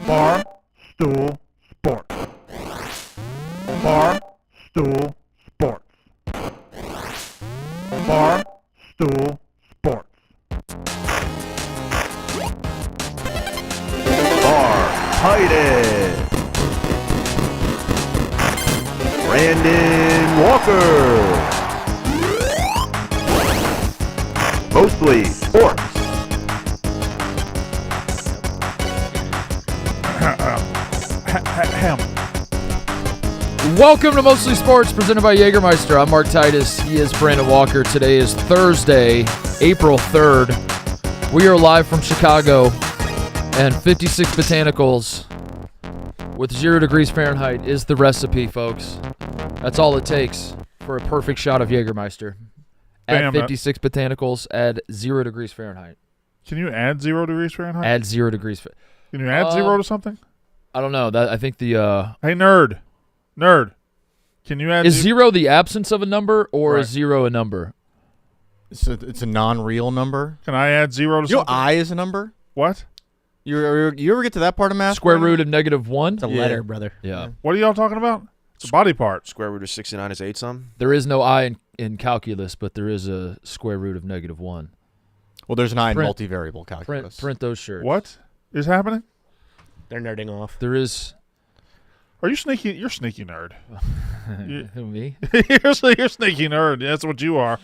Bar Stool Sports. Bar Stool Sports. Bar Stool Sports. Bar Titus. Brandon Walker. Mostly sports. Ham. Welcome to Mostly Sports, presented by Jägermeister. I'm Mark Titus. He is Brandon Walker. Today is Thursday, April 3rd. We are live from Chicago, and 56 botanicals with 0 degrees Fahrenheit is the recipe, folks. That's all it takes for a perfect shot of Jägermeister. Add 56 botanicals, add 0 degrees Fahrenheit. Can you add 0 degrees Fahrenheit? Add 0 degrees Fahrenheit. Can you add 0 to something? I don't know. I think the Hey, nerd. Can you add is 0 the absence of a number, or Right. is 0 a number? It's a non-real number. Can I add 0 to You know, something? I is a number. What? You ever get to that part of math? Square Brandon? root of -1? It's a letter, brother. Yeah. What are y'all talking about? It's a body part. Square root of 69 is 8 some. There is no I in calculus, but there is a square root of -1. Well, there's an I in Print- multivariable calculus. Print those shirts. What is happening? They're nerding off. There is Are you sneaky? You're a sneaky nerd. who, me? you're a sneaky nerd. That's what you are.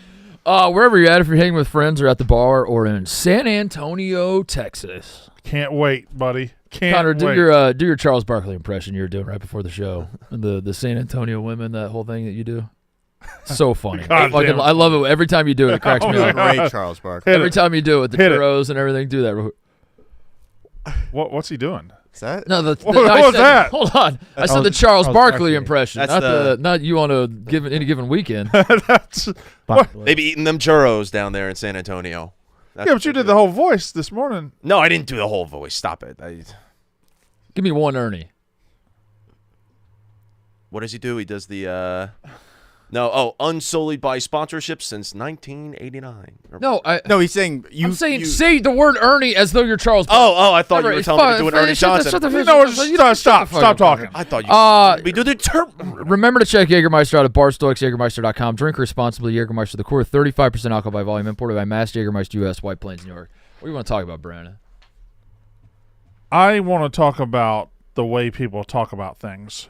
Wherever you're at, if you're hanging with friends or at the bar or in San Antonio, Texas. Can't wait, buddy. Can't Connor, wait. do your Charles Barkley impression you were doing right before the show. The San Antonio women, that whole thing that you do. So funny. God damn it. I love it. Every time you do it, it cracks me my up. God. Great, Charles Barkley. Hit Every it. time you do it, with the Hit it. churros and everything, do that. What's he doing? Is that? No, What I was said, that? Hold on. I said Oh, the Charles Charles Barkley Barkley. impression, That's not you on any given weekend. That's They be eating them churros down there in San Antonio. That's yeah, but you did the whole voice this morning. No, I didn't do the whole voice. Stop it. Give me one Ernie. What does he do? He does the unsullied by sponsorship since 1989. No, No, he's saying you. I'm saying you, say the word Ernie as though you're Charles Barkley. I thought you were telling me to do an Ernie Johnson. Stop talking. I thought you. We do the Remember to check Jägermeister out at barstoicsjagermeister.com. Drink responsibly. Jägermeister, the core, 35% alcohol by volume, imported by Mass Jägermeister U.S., White Plains, New York. What do you want to talk about, Brandon? I want to talk about the way people talk about things.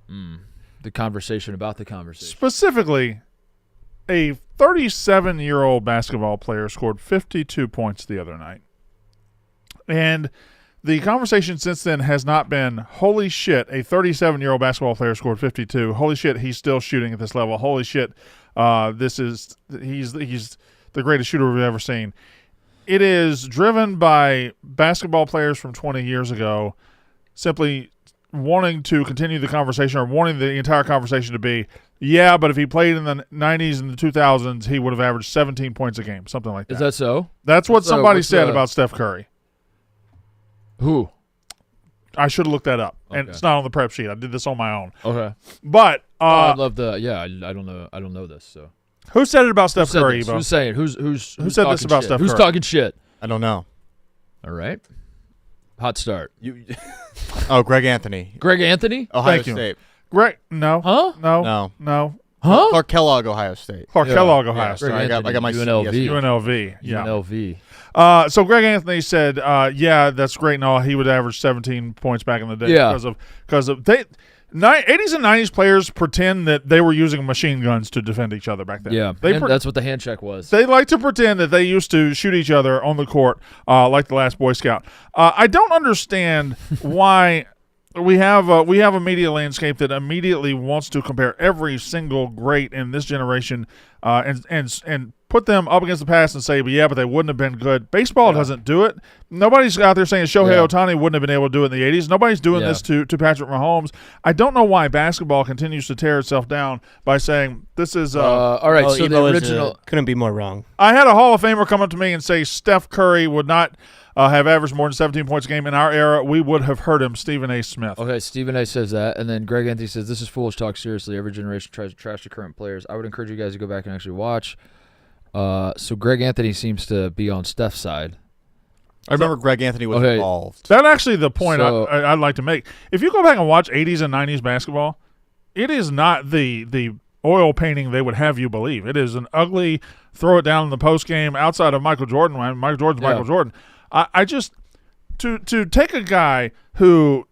The conversation about the conversation. Specifically, a 37-year-old basketball player scored 52 points the other night. And the conversation since then has not been, holy shit, a 37-year-old basketball player scored 52. Holy shit, he's still shooting at this level. Holy shit, he's the greatest shooter we've ever seen. It is driven by basketball players from 20 years ago simply wanting to continue the conversation, or wanting the entire conversation to be, yeah, but if he played in the 90s and the 2000s, he would have averaged 17 points a game, something like that. Is that so? That's what what's somebody what's said about Steph Curry. Who? I should have looked that up, and Okay. it's not on the prep sheet. I did this on my own. Okay. But I'd love the. Yeah, I don't know. I don't know this. So who said it about Steph who said Curry, this? Bo? Who's saying? Who's said this talking about shit? Steph Who's Curry? talking shit? I don't know. All right. Hot start. Oh, Greg Anthony, Greg Anthony? Ohio Thank you. State. Greg? No. Huh? No. Huh? Clark Kellogg, Ohio State. Clark Yeah. Kellogg, Ohio Yeah, State. sorry, I got my UNLV. CBS. UNLV. Yeah. UNLV. So Greg Anthony said, "Yeah, that's great and all. He would average 17 points back in the day Yeah. because of 80s and 90s players pretend that they were using machine guns to defend each other back then. Yeah, that's what the hand check was. They like to pretend that they used to shoot each other on the court, like the last Boy Scout. I don't understand why." We have a media landscape that immediately wants to compare every single great in this generation and put them up against the past and say, but they wouldn't have been good. Baseball doesn't do it. Nobody's out there saying Shohei Ohtani wouldn't have been able to do it in the 80s. Nobody's doing this to Patrick Mahomes. I don't know why basketball continues to tear itself down by saying this is all right, Well, so the Evo original. couldn't be more wrong. I had a Hall of Famer come up to me and say Steph Curry would not have averaged more than 17 points a game in our era. We would have heard him, Stephen A. Smith. Okay, Stephen A. says that, and then Greg Anthony says, this is foolish talk, seriously. Every generation tries to trash the current players. I would encourage you guys to go back and actually watch. So Greg Anthony seems to be on Steph's side. I remember Greg Anthony was involved. That's actually the point So- I'd like to make. If you go back and watch 80s and 90s basketball, it is not the oil painting they would have you believe. It is an ugly throw it down in the post game outside of Michael Jordan. When Michael Jordan's Michael Jordan. I just to take a guy who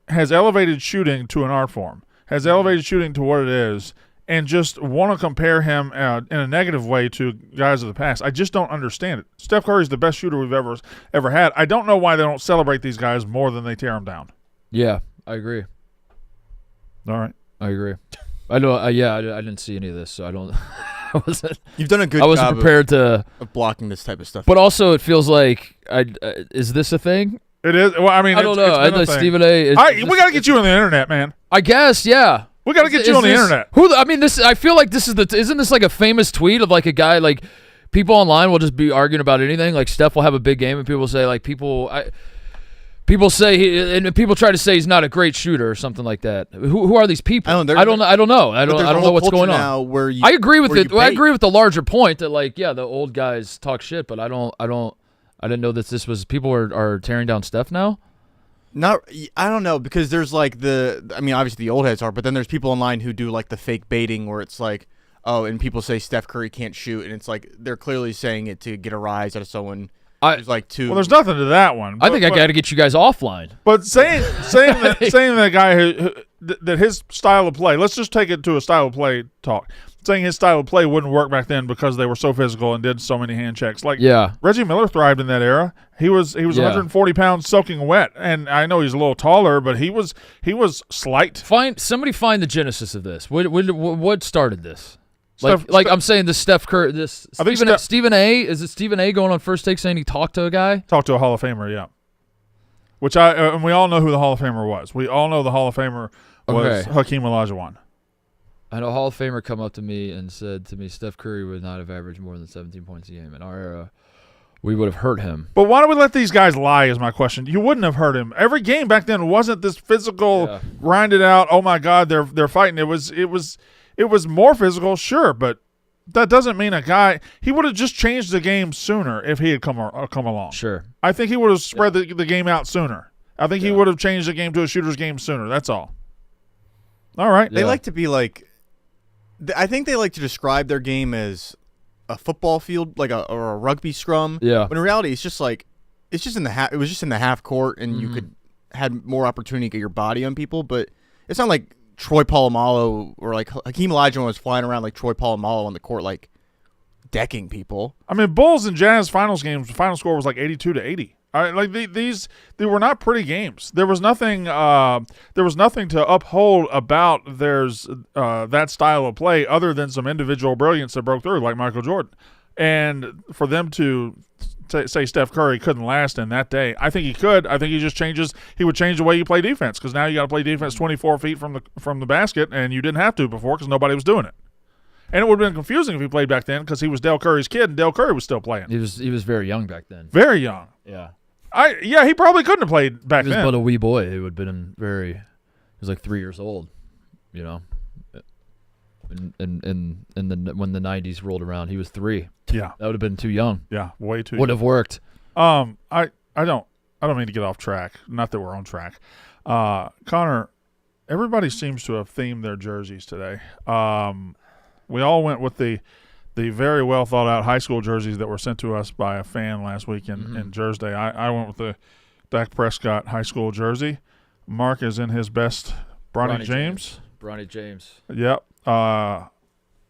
has elevated shooting to an art form, has elevated shooting to what it is, and just want to compare him in a negative way to guys of the past. I just don't understand it. Steph Curry's the best shooter we've ever had. I don't know why they don't celebrate these guys more than they tear them down. Yeah, I agree. All right. I agree. I know. I didn't see any of this, so I don't. I wasn't. You've done a good I wasn't job prepared to. of blocking this type of stuff. But also, it feels like is this a thing? It is. Well, I mean, I don't know. I know Stephen A. We got to get you on the internet, man. I guess, yeah. We got to get you on the internet. This. I feel like this is isn't this like a famous tweet of like a guy like people online will just be arguing about anything. Like Steph will have a big game and people say like people say and people try to say he's not a great shooter or something like that. Who are these people? I don't know. I don't know what's going on. Now where I agree with it. I agree with the larger point that like the old guys talk shit, but I didn't know that this was people are tearing down Steph now. I don't know, because there's like obviously the old heads are, but then there's people online who do like the fake baiting where it's like, oh, and people say Steph Curry can't shoot, and it's like they're clearly saying it to get a rise out of someone who's like too. Well, there's nothing to that one. I think I got to get you guys offline. But saying that guy that his style of play, let's just take it to a style of play talk. Saying his style of play wouldn't work back then because they were so physical and did so many hand checks. Like Reggie Miller thrived in that era. He was 140 pounds soaking wet, and I know he's a little taller, but he was slight. Somebody find the genesis of this. What started this? I'm saying this Steph Curry, Stephen A. Is it Stephen A. going on First Take saying he talked to a guy? Talked to a Hall of Famer, yeah. Which and we all know who the Hall of Famer was. We all know the Hall of Famer was Hakeem Olajuwon. I had a Hall of Famer come up to me and said to me, Steph Curry would not have averaged more than 17 points a game. In our era, we would have hurt him. But why do we let these guys lie is my question. You wouldn't have hurt him. Every game back then wasn't this physical, grinded out, oh my God, they're fighting. It was more physical, sure, but that doesn't mean a guy – he would have just changed the game sooner if he had come along. Sure. I think he would have spread the game out sooner. I think he would have changed the game to a shooter's game sooner. That's all. All right. They like to be like – I think they like to describe their game as a football field, like or a rugby scrum. Yeah. When in reality, it's just like it was just in the half court, and you could had more opportunity to get your body on people. But it's not like Troy Polamalu or like Hakeem Olajuwon was flying around like Troy Polamalu on the court, like decking people. I mean, Bulls and Jazz finals games, the final score was like 82-80. They were not pretty games. There was nothing. There was nothing to uphold about that style of play other than some individual brilliance that broke through, like Michael Jordan. And for them to say Steph Curry couldn't last in that day, I think he could. I think he just changes. He would change the way you play defense, because now you got to play defense 24 feet from the basket, and you didn't have to before because nobody was doing it. And it would have been confusing if he played back then, because he was Dale Curry's kid, and Dale Curry was still playing. He was very young back then. Very young. Yeah. He probably couldn't have played back then. He was but a wee boy. He would have been he was like 3 years old, you know. And when the 90s rolled around, he was 3. Yeah. That would have been too young. Yeah, way too young. Would have worked. I don't mean to get off track. Not that we're on track. Connor, everybody seems to have themed their jerseys today. We all went with the very well thought out high school jerseys that were sent to us by a fan last week in Jersey. I went with the Dak Prescott high school jersey. Mark is in his best Bronny James. Bronny James. Yep.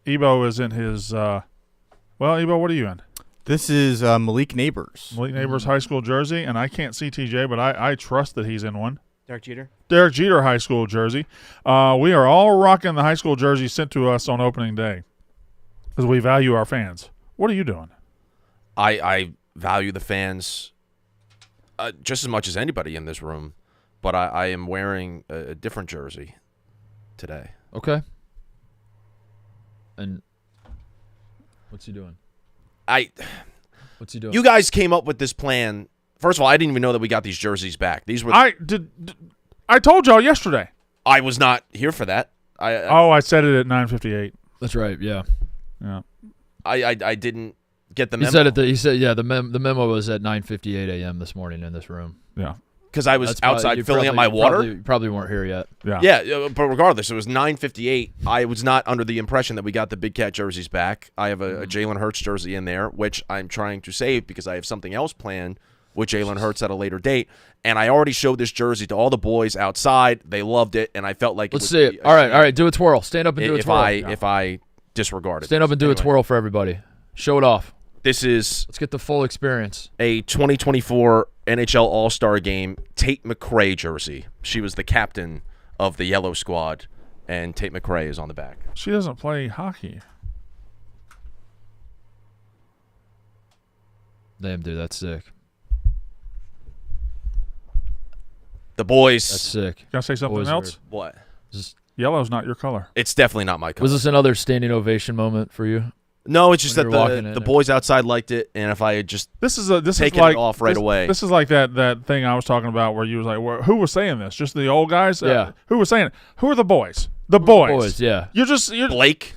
Ebo is in his Ebo, what are you in? This is Malik Neighbors. Malik Neighbors high school jersey, and I can't see TJ, but I trust that he's in one. Derek Jeter high school jersey. We are all rocking the high school jersey sent to us on opening day, because we value our fans. What are you doing? I value the fans just as much as anybody in this room, but I am wearing a different jersey today. Okay. And what's he doing? What's he doing? You guys came up with this plan. First of all, I didn't even know that we got these jerseys back. These were I told y'all yesterday. I was not here for that. I said it at 9:58. That's right. Yeah. Yeah. I didn't get the He memo. said the memo was at 9:58 a.m. this morning in this room. Yeah. Because I was That's probably- outside you filling up probably- my water. You probably weren't here yet. Yeah. Yeah, but regardless, it was 9:58. I was not under the impression that we got the Big Cat jerseys back. I have a Jalen Hurts jersey in there, which I'm trying to save because I have something else planned with Jalen Hurts at a later date. And I already showed this jersey to all the boys outside. They loved it, and I felt like Let's it see would it. be a All right, shame do a twirl. Stand up and do a if twirl. if I disregard it. Stand up and do a twirl for everybody. Show it off. This is Let's get the full experience. a 2024 NHL All-Star Game Tate McRae jersey. She was the captain of the yellow squad, and Tate McRae is on the back. She doesn't play hockey. Damn, dude, that's sick. The boys. That's sick. Can I say something Boys else? What? Just, Yellow's not your color. It's definitely not my color. was this another standing ovation moment for you? No, it's just when that you were walking in the there? boys outside liked it, and if I had just This is taken like it off right this, away. This is like that thing I was talking about where you was like, who was saying this? Just the old guys? Yeah. Who was saying it? Who are the boys? The boys. Boys, yeah. You're Blake,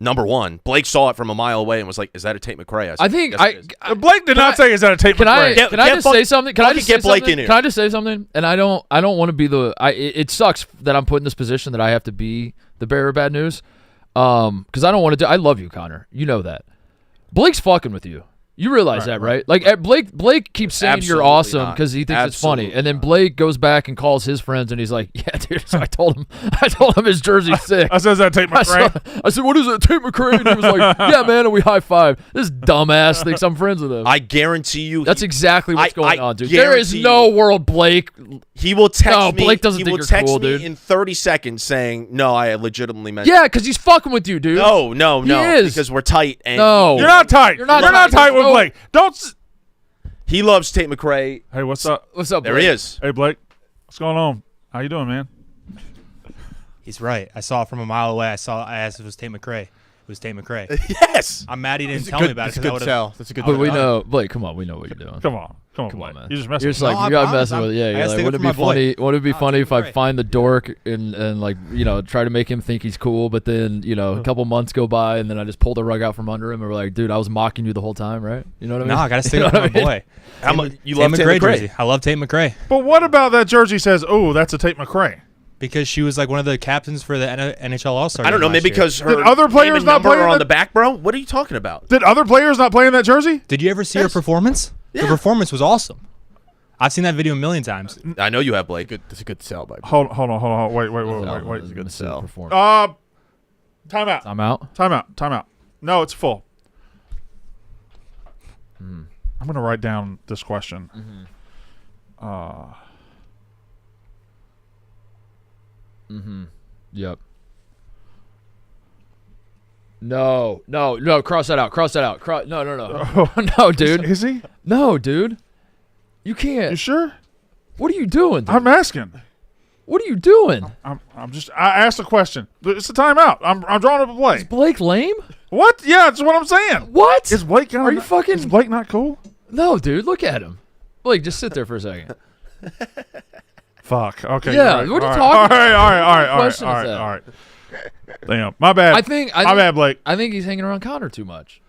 number one. Blake saw it from a mile away and was like, "Is that a Tate McRae?" I think "Yes, it is." Blake did not say is that a Tate Can I McRae. can I just say something? Can I just say get Blake something? in here. Can I just say something? And I don't want to be the. It sucks that I'm put in this position that I have to be the bearer of bad news. Because I don't want to do. I love you, Connor. You know that. Blake's fucking with you. You realize that, right? Like Blake keeps saying you're Absolutely awesome not. because he thinks it's funny, Absolutely and then not. Blake goes back and calls his friends, and he's like, "Yeah, dude." So I told him his jersey's sick. I says that Tate McRae. I said, "What is it, Tate McRae?" And he was like, "Yeah, man." And we high five. This dumbass thinks I'm friends with him. I guarantee you, That's exactly what's going I on, dude. There is guarantee no you- world, Blake. he will text No, me. Blake doesn't he think will you're text cool, me dude. in 30 seconds saying, "No, I legitimately meant." Yeah, because he's fucking with you, dude. No, He is. because we're tight. And No. You're not tight. You're not tight with No. Blake. Don't. he loves Tate McRae. Hey, what's up? What's up, There Blake? he is. Hey, Blake. What's going on? How you doing, man? He's right. I saw it from a mile away. I asked if it was Tate McRae. It was Tate McRae. Yes. I'm mad he didn't That's tell a me good, about that's it. a 'cause I good would've- sell. That's a good. But we sell. know, Blake. Come on, we know what you're doing. Come on, on, Blake. man. You're just messing. You're just with like No, you got I'm messing honest. with. Yeah, I you're gotta like, stick would up it for be my boy. funny? Would it be Nah, funny if I Tate McRae. find the dork and like try to make him think he's cool, but then a couple months go by and then I just pull the rug out from under him and we're like, dude, I was mocking you the whole time, right? You know what I mean? No, I got to stick You up know for my what I mean? boy. How much you Tate love Tate McRae McRae? jersey. I love Tate McRae But what about that jersey says, "Oh, that's a Tate McRae"? because she was like one of the captains for the NHL All-Star I don't know. game Maybe last year. because her Did other players name and not number play in are on the- the back, bro. What are you talking about? Did other players not play in that jersey? Did you ever see her performance? Yeah. The performance was awesome. I've seen that video a million times. I know you have Blake. That's a good sell by. Hold on. Wait. It's a good sell. performance. Time out. I'm out. Time out. No, it's full. I'm going to write down this question. Yep. No. Cross that out. No. No, dude. Is he? No, dude. You You can't. sure? What are you doing? dude? I'm asking. What are you doing? I asked a question. It's a timeout. I'm drawing up a play. Is Blake lame? What? Yeah, that's what I'm saying. What? Is Blake Are you fucking- Is Blake not cool? No, dude. Look at him. Blake, just sit there for a second. Fuck. Okay. Yeah, you're right. what are you All talking right. question is that? All right. Damn. My bad. I think My bad, Blake. I think he's hanging around Connor too much.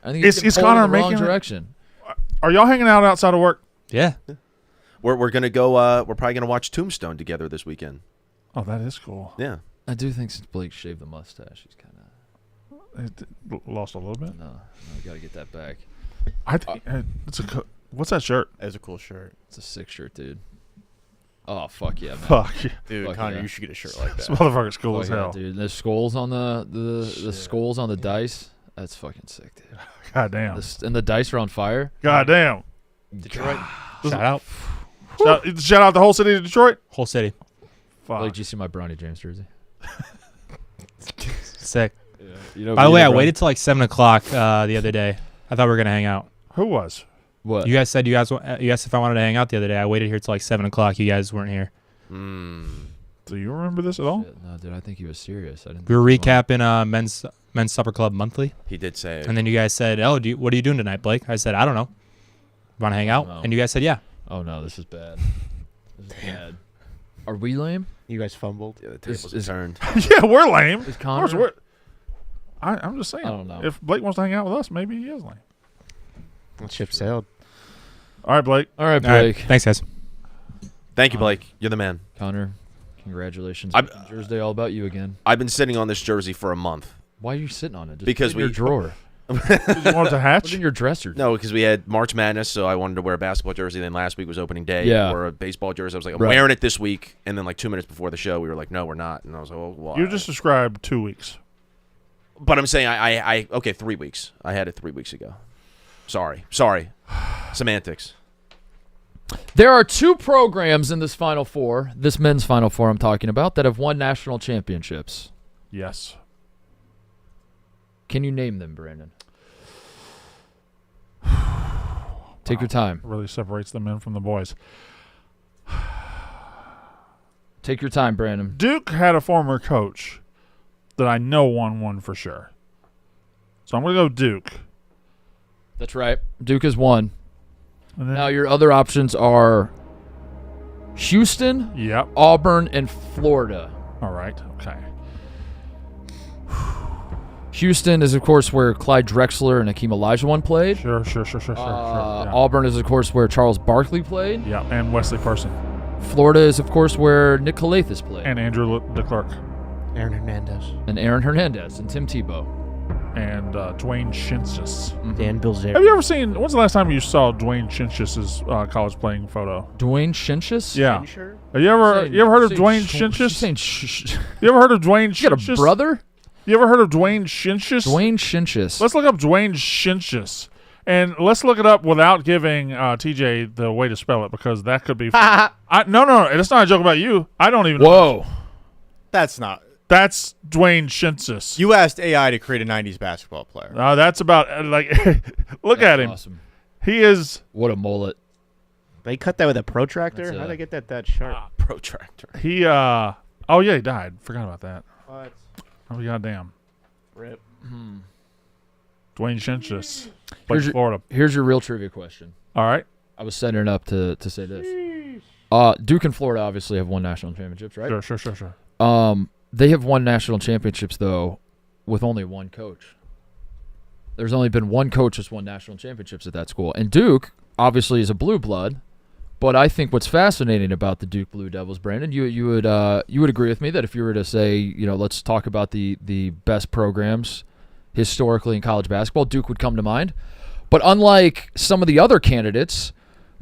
I think Is he's getting Connor pulled in the wrong making it- direction. Are y'all hanging out outside of work? Yeah. We're gonna go. We're probably gonna watch Tombstone together this weekend. Oh, that is cool. Yeah. I do think since Blake shaved the mustache, he's kind of It lost a little bit. no. Got to get that back. I think it's what's that shirt? That's a cool shirt, It's a sick shirt, dude. Oh fuck yeah, man. Fuck. dude. Fuck Connor, yeah. you should get a shirt like This that. motherfucker's cool Fuck as yeah, hell. dude. The skulls on the skulls on the dice. That's fucking sick, dude. God damn. And the dice are on fire. God damn. Detroit. Shout out. Shout out the whole city of Detroit. Whole city. Fuck. Blake, did you see my Bronny James jersey? Sick. You know. By the way, I waited till like 7 o'clock the other day. I thought we were gonna hang out. Who was? What? You guys said you asked if I wanted to hang out the other day. I waited here till like 7 o'clock. You guys weren't here. Do you remember this at all? Shit, no, dude. I think he was serious. I didn't. We were think he was recapping men's supper club monthly, He did say. and then you guys said, "Oh, what are you doing tonight, Blake?" I said, "I don't know. Want to hang out?" No. And you guys said, "Yeah." lying. Oh no, this is bad. This is bad. Are we lame? You guys fumbled. Yeah, the tables is- turned. Yeah, we're lame. Is Of course Connor? we're. I'm just saying. I don't know. If Blake wants to hang out with us, maybe he is lame. That ship sailed. All right, Blake. All right, All right. Blake. Thanks, guys. Thank you, Blake. You're the man. Connor, congratulations. I'm- Jersey Day all about you again. I've been sitting on this jersey for a month. Why are you sitting on it? Just Because put it in we- your drawer. Did you want it to Put hatch? it in your dresser. No, because we had March Madness, so I wanted to wear a basketball jersey. Then last week was opening day. Yeah. Or a baseball jersey. I was like, I'm Right. wearing it this week. And then like 2 minutes before the show, we were like, no, we're not. And I was like, oh, why? You just described 2 weeks. But I'm saying okay, 3 weeks. I had it 3 weeks ago. Sorry. Semantics. There are 2 programs in this Final Four, this men's Final Four I'm talking about, that have won national championships. Yes. Can you name them, Brandon? Take your time. Really separates the men from the boys. Take your time, Brandon. Duke had a former coach that I know won one for sure. So I'm going to go Duke. That's right. Duke has won. And then, Now your other options are Houston, yep. Auburn, and Florida. All right. Okay. Houston is, of course, where Clyde Drexler and Hakeem Olajuwon played. Sure. Yeah. Auburn is, of course, where Charles Barkley played. Yeah, and Wesley Person. Florida is, of course, where Nick Calathis played. And Andrew DeClerc. Aaron Hernandez. And Aaron Hernandez and Tim Tebow. And Dwayne Shinsis. Dan Bilzerian. Have you ever seen, when's the last time you saw Dwayne Shinshis's college playing photo? Dwayne Shinshis? Yeah. Sure? Have you ever heard of Saying Dwayne sh- Shinshis? saying You ever heard of Dwayne you got a Shinshis? brother? You ever heard of Dwayne Shinshis? Dwayne Shinshis. Let's look up Dwayne Shinshis. And let's look it up without giving TJ the way to spell it, because that could be. No, it's not a joke about you. I don't even know. Whoa. That's not. That's Dwayne Shinsis. You asked AI to create a 90s basketball player. That's about, like, look at him. Awesome. He is, What a mullet. They cut that with a protractor? That's, How'd they get that sharp? Protractor. he died. Forgot about that. What? Oh, goddamn. Rip. Dwayne Shinshis. Here's Played your- Florida. Here's your real trivia question. All right. I was setting it up to say this. Duke and Florida obviously have won national championships, right? Sure. They have won national championships, though, with only one coach. There's only been one coach that's won national championships at that school. And Duke, obviously, is a blue blood. But I think what's fascinating about the Duke Blue Devils, Brandon, you would agree with me that if you were to say, let's talk about the best programs historically in college basketball, Duke would come to mind. But unlike some of the other candidates,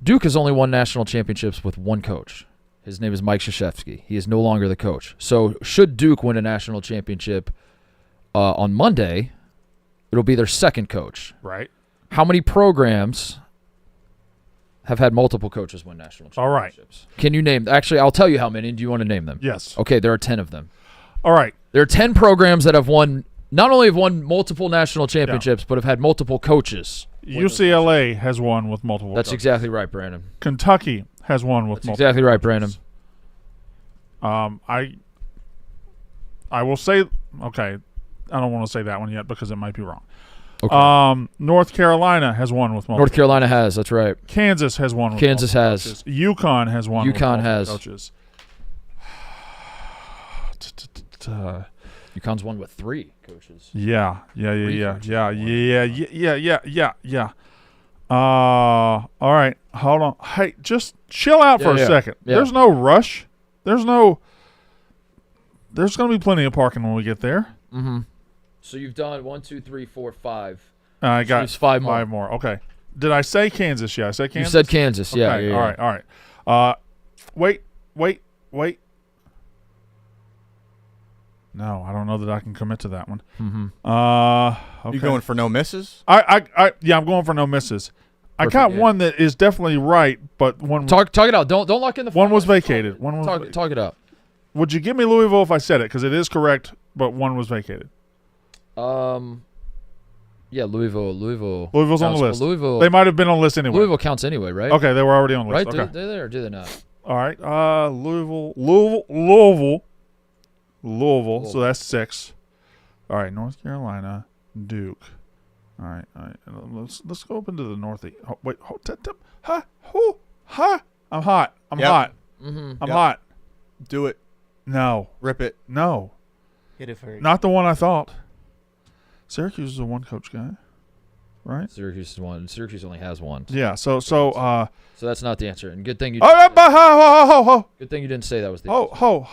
Duke has only won national championships with one coach. His name is Mike Krzyzewski. He is no longer the coach. So should Duke win a national championship on Monday, it'll be their second coach. Right. How many programs have had multiple coaches win national All right. championships? Can you name? Actually, I'll tell you how many. Do you want to name them? Yes. Okay, there are 10 of them. All right. There are 10 programs that have won, not only have won multiple national championships, but have had multiple coaches. UCLA has won with multiple. That's coaches. exactly right, Brandon. Kentucky has won with That's multiple. exactly right, Brandon. I will say, okay, I don't want to say that one yet because it might be wrong. Okay. North Carolina has won with multiple. North Carolina has. That's right. Kansas has won with Kansas multiple has. coaches. UConn has won with UConn multiple has. coaches. UConn's won with 3 coaches. Yeah. All right, hold on. Hey, just chill out for a second. Yeah. There's no rush. There's going to be plenty of parking when we get there. Mm-hmm. So you've done 1, 2, 3, 4, 5. I got There's 5 more. 5 more. Okay. Did I say Kansas? Yeah, I said Kansas. You said Kansas. Okay, Yeah. All right. Wait. No, I don't know that I can commit to that one. Mm-hmm. Okay. You going for no misses? Yeah, I'm going for no misses. I Perfect, got yeah. one that is definitely right, but one Talk it out. Don't lock in the. one was finalists. vacated. One was Talk it out. Would you give me Louisville if I said it? Because it is correct, but one was vacated. Yeah, Louisville. Louisville's on the counts. list. Louisville. They might have been on the list anyway. Louisville counts anyway, right? Okay, they were already on the Right? list. Okay. They're there. Or do they not? All right. Louisville. So that's 6. All right. North Carolina, Duke. All right. Let's go up into the northeast. Oh, wait. I'm hot. I'm Yep. hot. Mm-hmm. I'm Yep. hot. Do it. No. Rip it. Hit it for Not the one I thought. Syracuse is a one-coach guy. right? Syracuse won. Syracuse only has one. Yeah. So So that's not the answer. And good thing you. Good thing you didn't say that was the. Oh,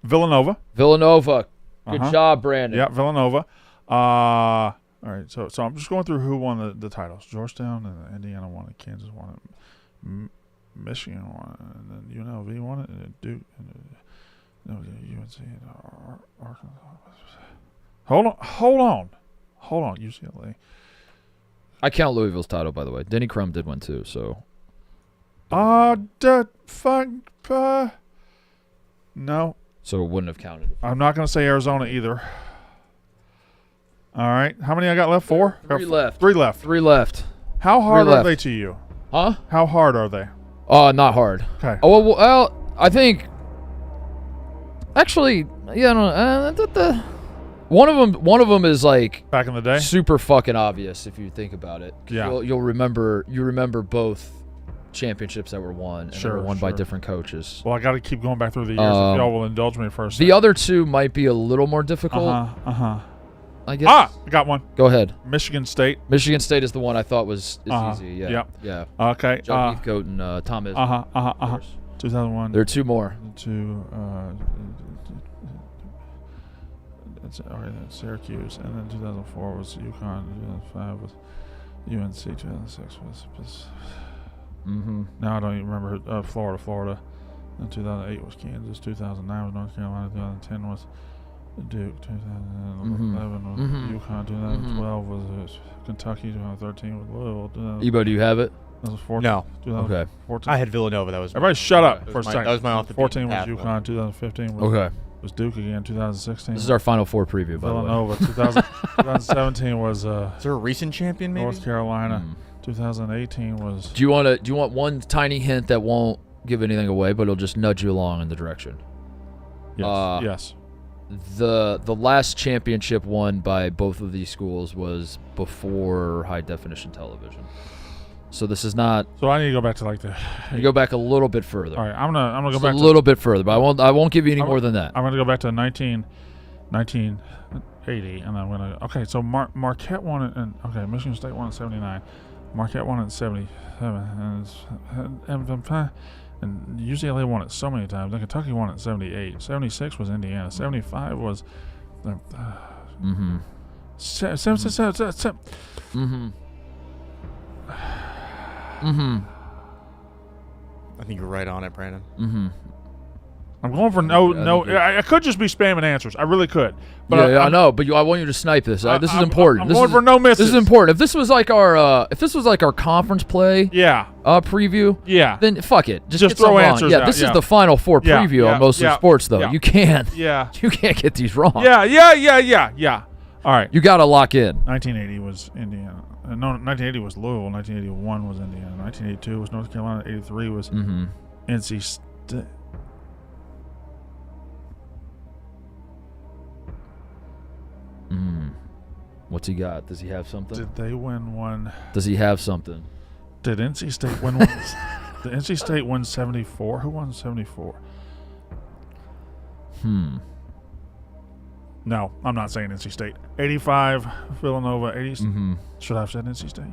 Villanova. Villanova. Good Uh-huh. job, Brandon. Yeah, Villanova. All right, so I'm just going through who won the titles. Georgetown and Indiana won it. Kansas won it. Michigan won it. And then UNLV won it. And Duke. And UNC. And Arkansas. Hold on. UCLA. I count Louisville's title, by the way. Denny Crum did one too. So. No. So it wouldn't have counted. I'm not going to say Arizona either. All right. How many I got left? 4? Three left. 3 left. 3 left. How hard are left. they to you? Huh? How hard are they? Not hard. Okay. Oh well, I think. Actually, yeah, no, one of them is like Back in the day? super fucking obvious if you think about it. Yeah. You'll remember both championships that were won and Sure, they were won by sure. different coaches. Well, I got to keep going back through the years. If y'all will indulge me for a second. The other two might be a little more difficult. I guess. I got one. Go ahead. Michigan State. Michigan State is the one I thought was easy. Yeah. Yep. Yeah. Okay. John Heathcote and Tom Izzo. of course. 2001. There are two more. Syracuse, and then 2004 was UConn. 2005 was UNC. 2006 was. Mm-hmm. Now I don't even remember. Florida. And 2008 was Kansas. 2009 was North Carolina. 2010 was Duke. 2011 was UConn. 2012 was Kentucky. 2013 was Louisville. Ebo, do you have it? That was 14. No. 2014. I had Villanova. That was Everybody shut up that for a was my- second. That was my off the 14 beaten was path UConn. one. 2015 was Okay. Duke again. 2016 This is our Final Four preview, by the way. Villanova. 2017 was Is there a recent champion, maybe? North Carolina. Mm. 2018 was Do you want one tiny hint that won't give anything away, but it'll just nudge you along in the direction? yes. Yes. The last championship won by both of these schools was before high definition television. So this is not. So I need to go back to like the. You go back a little bit further. All right, I'm gonna go Just back a to little bit further, but I won't give you any more than that. I'm gonna go back to 1980, and I'm gonna. Okay, so Marquette won it, and okay, Michigan State won in '79, Marquette won it in '77, and UCLA won it so many times. And Kentucky won it in '78. '76 was Indiana. '75 was. Mm-hmm. Mm-hmm. Mm-hmm. I think you're right on it, Brandon. Mm-hmm. I'm going for I could just be spamming answers. I really could. But I know, but I want you to snipe this. This is important. I'm going for no misses. This is important. If this was like our conference play Yeah. preview, Yeah. then fuck it. Just get throw some wrong. answers Yeah, out, this yeah. is the Final Four Yeah, preview yeah, on most yeah, of sports, though. yeah. You can't Yeah. get these wrong. Yeah. All right. You got to lock in. 1980 was Indiana. No, 1980 was Louisville. 1981 was Indiana. 1982 was North Carolina. 83 was Mm-hmm. NC State. What's he got? Does he have something? Did they win one? Does he have something? Did NC State win one? Did NC State win 74? Who won 74? No, I'm not saying NC State. 85, Villanova. 80. Mm-hmm. Should I have said NC State?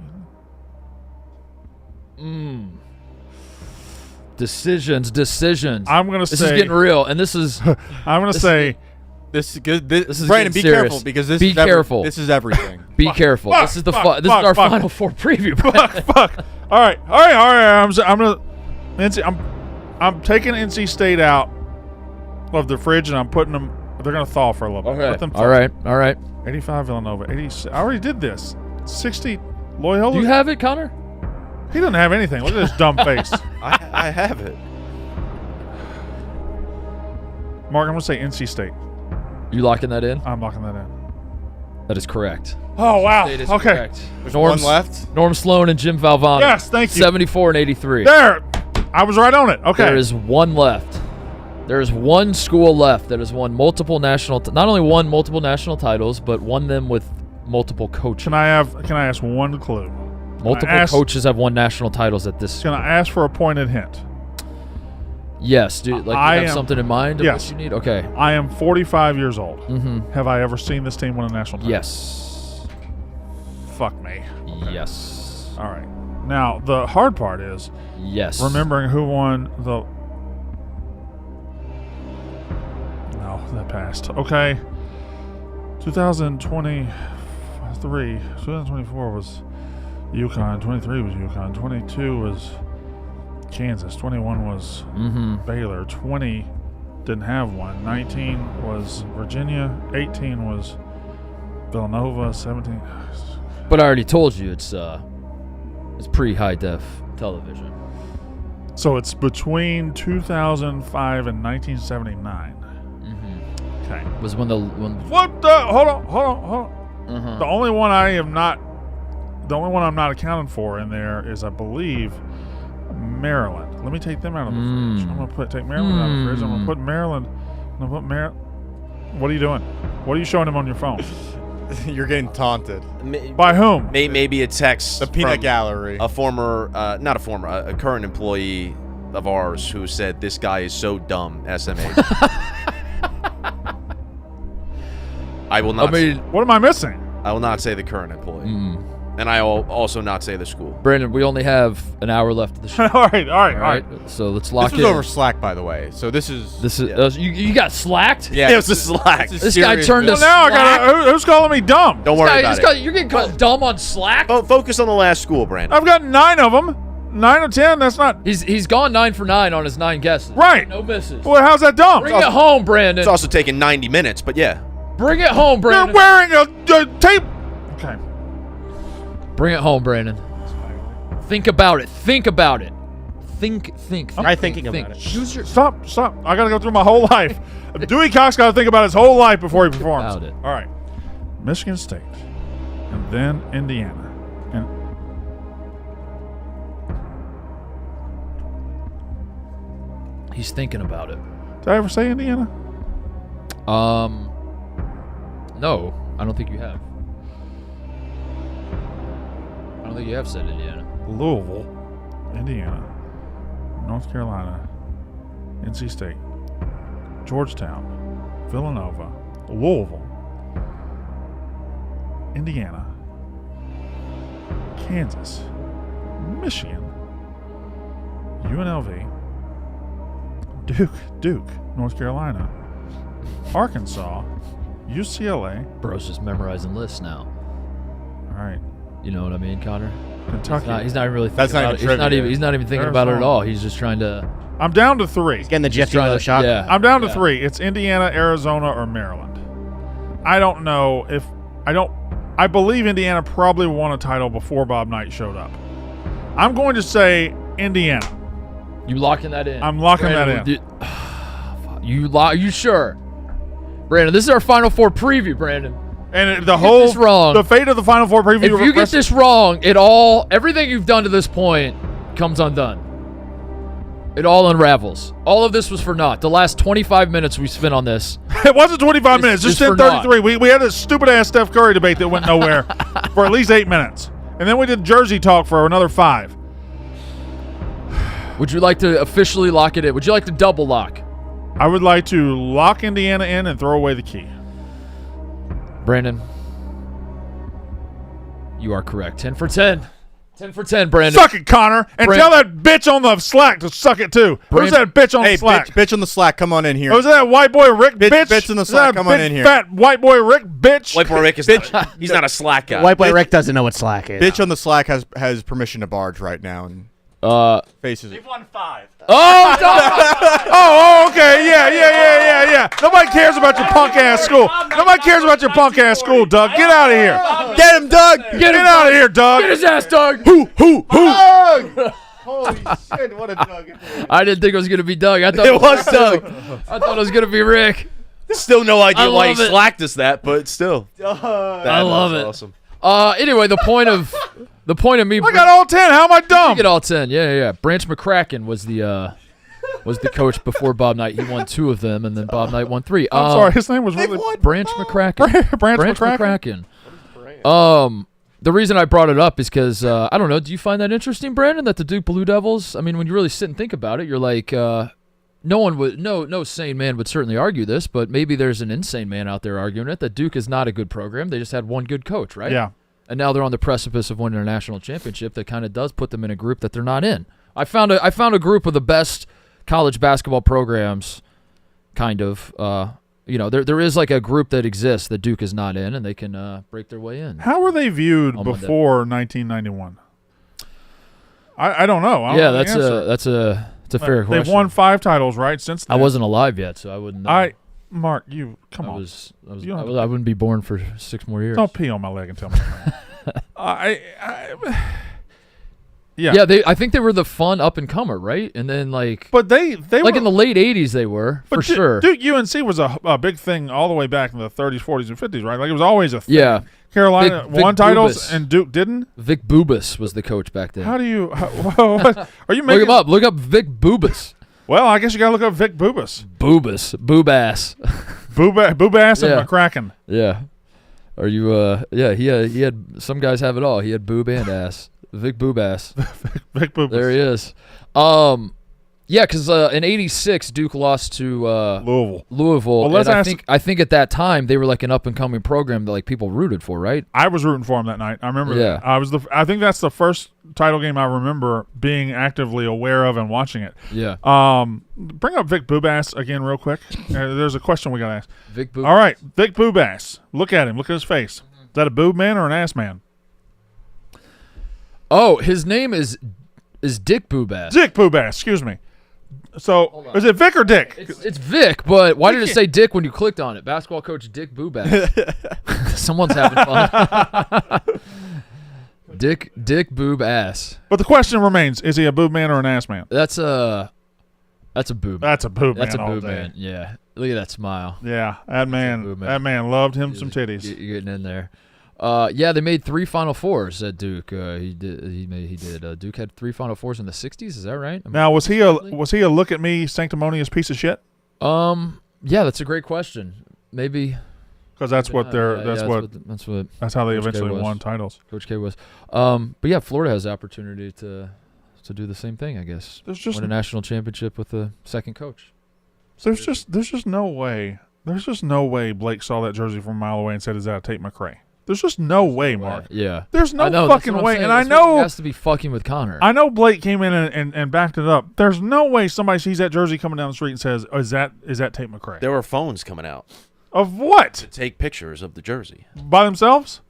Decisions. I'm gonna This say. is getting real, and this is. I'm gonna say. This is good. This is Brandon, be getting serious. careful because this Be is careful. This is everything. Be careful. fuck, This is the fuck, this is our fuck. Final Four preview. Fuck. All right. I'm gonna. I'm taking NC State out of the fridge and I'm putting them. They're gonna thaw for a little bit. Let them thaw. All right. 85 Villanova. 86. I already did this. 60 Loyola. Do you have it, Connor? He doesn't have anything. Look at this dumb face. I have it. Mark, I'm gonna say NC State. You locking that in? I'm locking that in. That is correct. Oh wow. State is Okay. correct. There's one left. Norm Sloan and Jim Valvano. Yes, thank you. 74 and 83. There. I was right on it. Okay. There is one left. There is one school left that has won multiple national, not only won multiple national titles, but won them with multiple coaches. Can I ask one clue? Multiple coaches have won national titles at this Can school. I ask for a pointed hint? Yes, dude. Like, I you have am- something in mind of yes. what you need? Okay. I am 45 years old. Mm-hmm. Have I ever seen this team win a national title? Yes. fuck me. Yes. All right. Now, the hard part is Yes. remembering who won the... No, that passed. Okay. 2024 was UConn. 23 was UConn. 22 was Kansas. 21 was Baylor. 20 didn't have one. 19 was Virginia. 18 was Villanova. 17... But I already told you it's pretty high def television. So it's between 2005 and 1979. Okay. Was when What the? Hold on. The only one I'm not accounting for in there is, I believe, Maryland. Let me take them out of the fridge. I'm gonna take Maryland out of the fridge. I'm gonna put Maryland. What are you doing? What are you showing him on your phone? You're getting taunted. By whom? Maybe a text. The peanut from gallery. A former, not a former, a current employee of ours who said this guy is so dumb. SMH. I will not. What am I missing? I will not say the current employee, and I will also not say the school. Brandon, we only have an hour left of the show. All right. So let's lock This was over Slack, by the way. So this is. You got slacked? Yeah, it was a Slack. This guy turned Well, to now I Slack. got. Who's calling me dumb? Don't worry about it. You're getting called dumb on Slack? Focus on the last school, Brandon. I've got 9 of them. 9 or 10. That's not He's gone 9 for 9 on his 9 guesses. right. No misses. Well, how's that dumb? Bring it home, Brandon. It's also taken 90 minutes, but yeah. Bring it home, You're Brandon. wearing a tape. Okay. Bring it home, Brandon. Think about it. Think. Try thinking about it. Use your Stop. I got to go through my whole life. Dewey Cox got to think about his whole life before he performs. about it. All right. Michigan State. And then Indiana. And He's thinking about it. did I ever say Indiana? No, I don't think you have. I don't think you have said Indiana. Louisville, Indiana, North Carolina, NC State, Georgetown, Villanova, Louisville, Indiana, Kansas, Michigan, UNLV, Duke, North Carolina, Arkansas, UCLA. Bro's just memorizing lists now. All right. You know what I mean, Connor? Kentucky. He's not really thinking That's not about it. even trivia. He's not even thinking about it at Arizona. all. He's just trying to. I'm down to 3. He's getting the Jeff trying Dino to- shot. yeah. I'm down to 3. It's Indiana, Arizona, or Maryland. I don't know if I believe Indiana probably won a title before Bob Knight showed up. I'm going to say Indiana. You locking that in? I'm locking that in. You sure? Brandon, this is our Final Four preview, Brandon. And this wrong. the fate of the Final Four preview. If you get this wrong, everything you've done to this point comes undone. It all unravels. All of this was for naught. The last 25 minutes we spent on this. It wasn't 25 minutes, just for 10:33. We had a stupid ass Steph Curry debate that went nowhere for at least 8 minutes, and then we did Jersey talk for another 5. Would you like to officially lock it in? Would you like to double lock? I would like to lock Indiana in and throw away the key. Brandon, you are correct. 10 for 10. 10 for 10, Brandon. Suck it, Connor, and tell that bitch on the Slack to suck it too. Who's that bitch on the Hey, Slack? bitch on the Slack, come on in here. Was that white boy Rick bitch? Bitch in the Is Slack, that come on big in here. Fat white boy Rick bitch. White boy Rick is he's not a Slack guy. White boy Rick doesn't know what Slack is. Bitch on the Slack has permission to barge right now and faces it. Won 5. Oh, okay, yeah. Nobody cares about your punk ass school. Nobody cares about your punk ass school, Doug. Get out of here. Get him, Doug! Get out of here, Doug. Get his ass, Doug. Who? Holy shit, what a Doug. I didn't think it was going to be Doug. I thought It was Doug. I thought it was going to be Rick. Still no idea why he love it. slacked us that, but still. I love it. Awesome. Anyway, the point of me. I got all 10. How am I You dumb? get all 10. Yeah. Branch McCracken was the coach before Bob Knight. He won 2 of them, and then Bob Knight won 3. I'm sorry. His name was really Branch McCracken. Branch McCracken. The reason I brought it up is because I don't know. Do you find that interesting, Brandon? That the Duke Blue Devils? I mean, when you really sit and think about it, you're like, no sane man would certainly argue this, but maybe there's an insane man out there arguing it. That Duke is not a good program. They just had one good coach, right? Yeah. And now they're on the precipice of winning a national championship that kind of does put them in a group that they're not in. I found a group of the best college basketball programs, kind of. There is like a group that exists that Duke is not in, and they can break their way in. How were they viewed before 1991? I don't know. I don't know that's a fair question. They've won 5 titles, right, since then. I wasn't alive yet, so I wouldn't know. Mark, come on. I wouldn't be born for 6 more years. Don't pee on my leg and tell me. Yeah, I think they were the fun up and comer, right? And then but they like were, in the late '80s they were for sure. Duke UNC was a big thing all the way back in the 30s, 40s, and 50s, right? Like it was always a thing. Yeah. Carolina Vic won titles Bubas. and Duke didn't. Vic Bubas was the coach back then. How do you? What, are you making? Look him up. Look up Vic Bubas. Well, I guess you got to look up Vic Bubas. Boobass. Boobass Yeah. and McCracken. Yeah. Are you? He had some guys have it all. He had boob and ass. Vic Boobass. Vic Bubas. There he is. Yeah, because in '86 Duke lost to Louisville. Well, and I think at that time they were like an up and coming program that like people rooted for, right? I was rooting for him that night. I remember. Yeah. That. I think that's the first title game I remember being actively aware of and watching it. Yeah. Bring up Vic Boobass again real quick. There's a question we got to ask. Vic Boobass. All right, Vic Boobass. Look at him. Look at his face. Is that a boob man or an ass man? Oh, his name is Dick Boobass. Dick Boobass. Excuse me. So, is it Vic or Dick? It's Vic, but why did it say Dick when you clicked on it? Basketball coach Dick Boobass. Someone's having fun. Dick Boob Ass. But the question remains: is he a boob man or an ass man? That's a boob. That's a boob man. That's a all boob day. man. Yeah. Look at that smile. Yeah, that man loved him some titties. You're getting in there. Yeah, they made 3 Final Fours at Duke. He did. Duke had 3 Final Fours in the '60s. Is that right? Now, was he a look at me sanctimonious piece of shit? Yeah, that's a great question. Maybe because that's what that's how they Coach eventually won titles. Coach K was. But yeah, Florida has the opportunity to do the same thing, I guess. Win a national championship with a second coach. There's just no way. There's just no way Blake saw that jersey from a mile away and said, "Is that a Tate McRae?" There's just no way, Mark. Yeah. There's no fucking way. And I know he has to be fucking with Connor. I know Blake came in and backed it up. There's no way somebody sees that jersey coming down the street and says, "Oh, is that Tate McRae?" There were phones coming out Of what? to take pictures of the jersey. By themselves?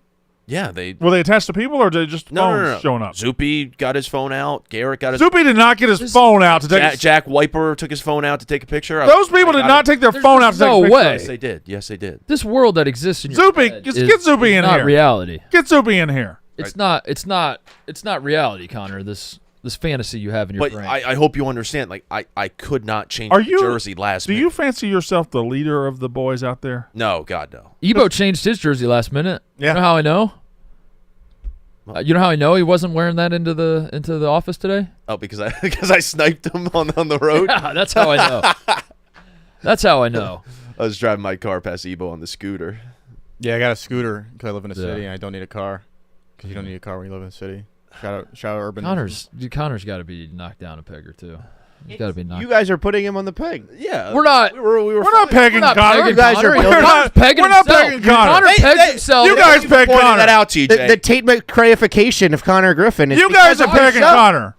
Yeah, were they attached to people or did they just phones showing up? Zupi got his phone out. Garrett got his. Zupi did not get his phone out to take. Jack Wiper took his phone out to take a picture. Those people did not take their phone out to take a picture. No way. Yes, they did. Yes, they did. This world that exists in your Zupi, head get Zupi in not here. reality. Get Zupi in here. It's not reality, Connor. This fantasy you have in your But brain. I hope you understand. Like I could not change the jersey last minute. Do you fancy yourself the leader of the boys out there? No, God no. Ebo changed his jersey last minute. Yeah. You know how I know? You know how I know he wasn't wearing that into the office today? Oh, because I sniped him on the road. Yeah, that's how I know. That's how I know. I was driving my car past Ebo on the scooter. Yeah, I got a scooter because I live in a city Yeah. and I don't need a car because you don't need a car when you live in a city. Shout out Urban. Connor's got to be knocked down a peg or two. He's got to be knocked. You guys are putting him on the peg. Yeah, We're not. We're not pegging We're not Connor. pegging You guys Connor. are building- Connor's pegging We're not himself. pegging Connor. Connor pegs himself. You guys peg pointed Connor. that out, TJ. The Tate McRaeification of Connor Griffin is You because guys are of pegging himself. Connor.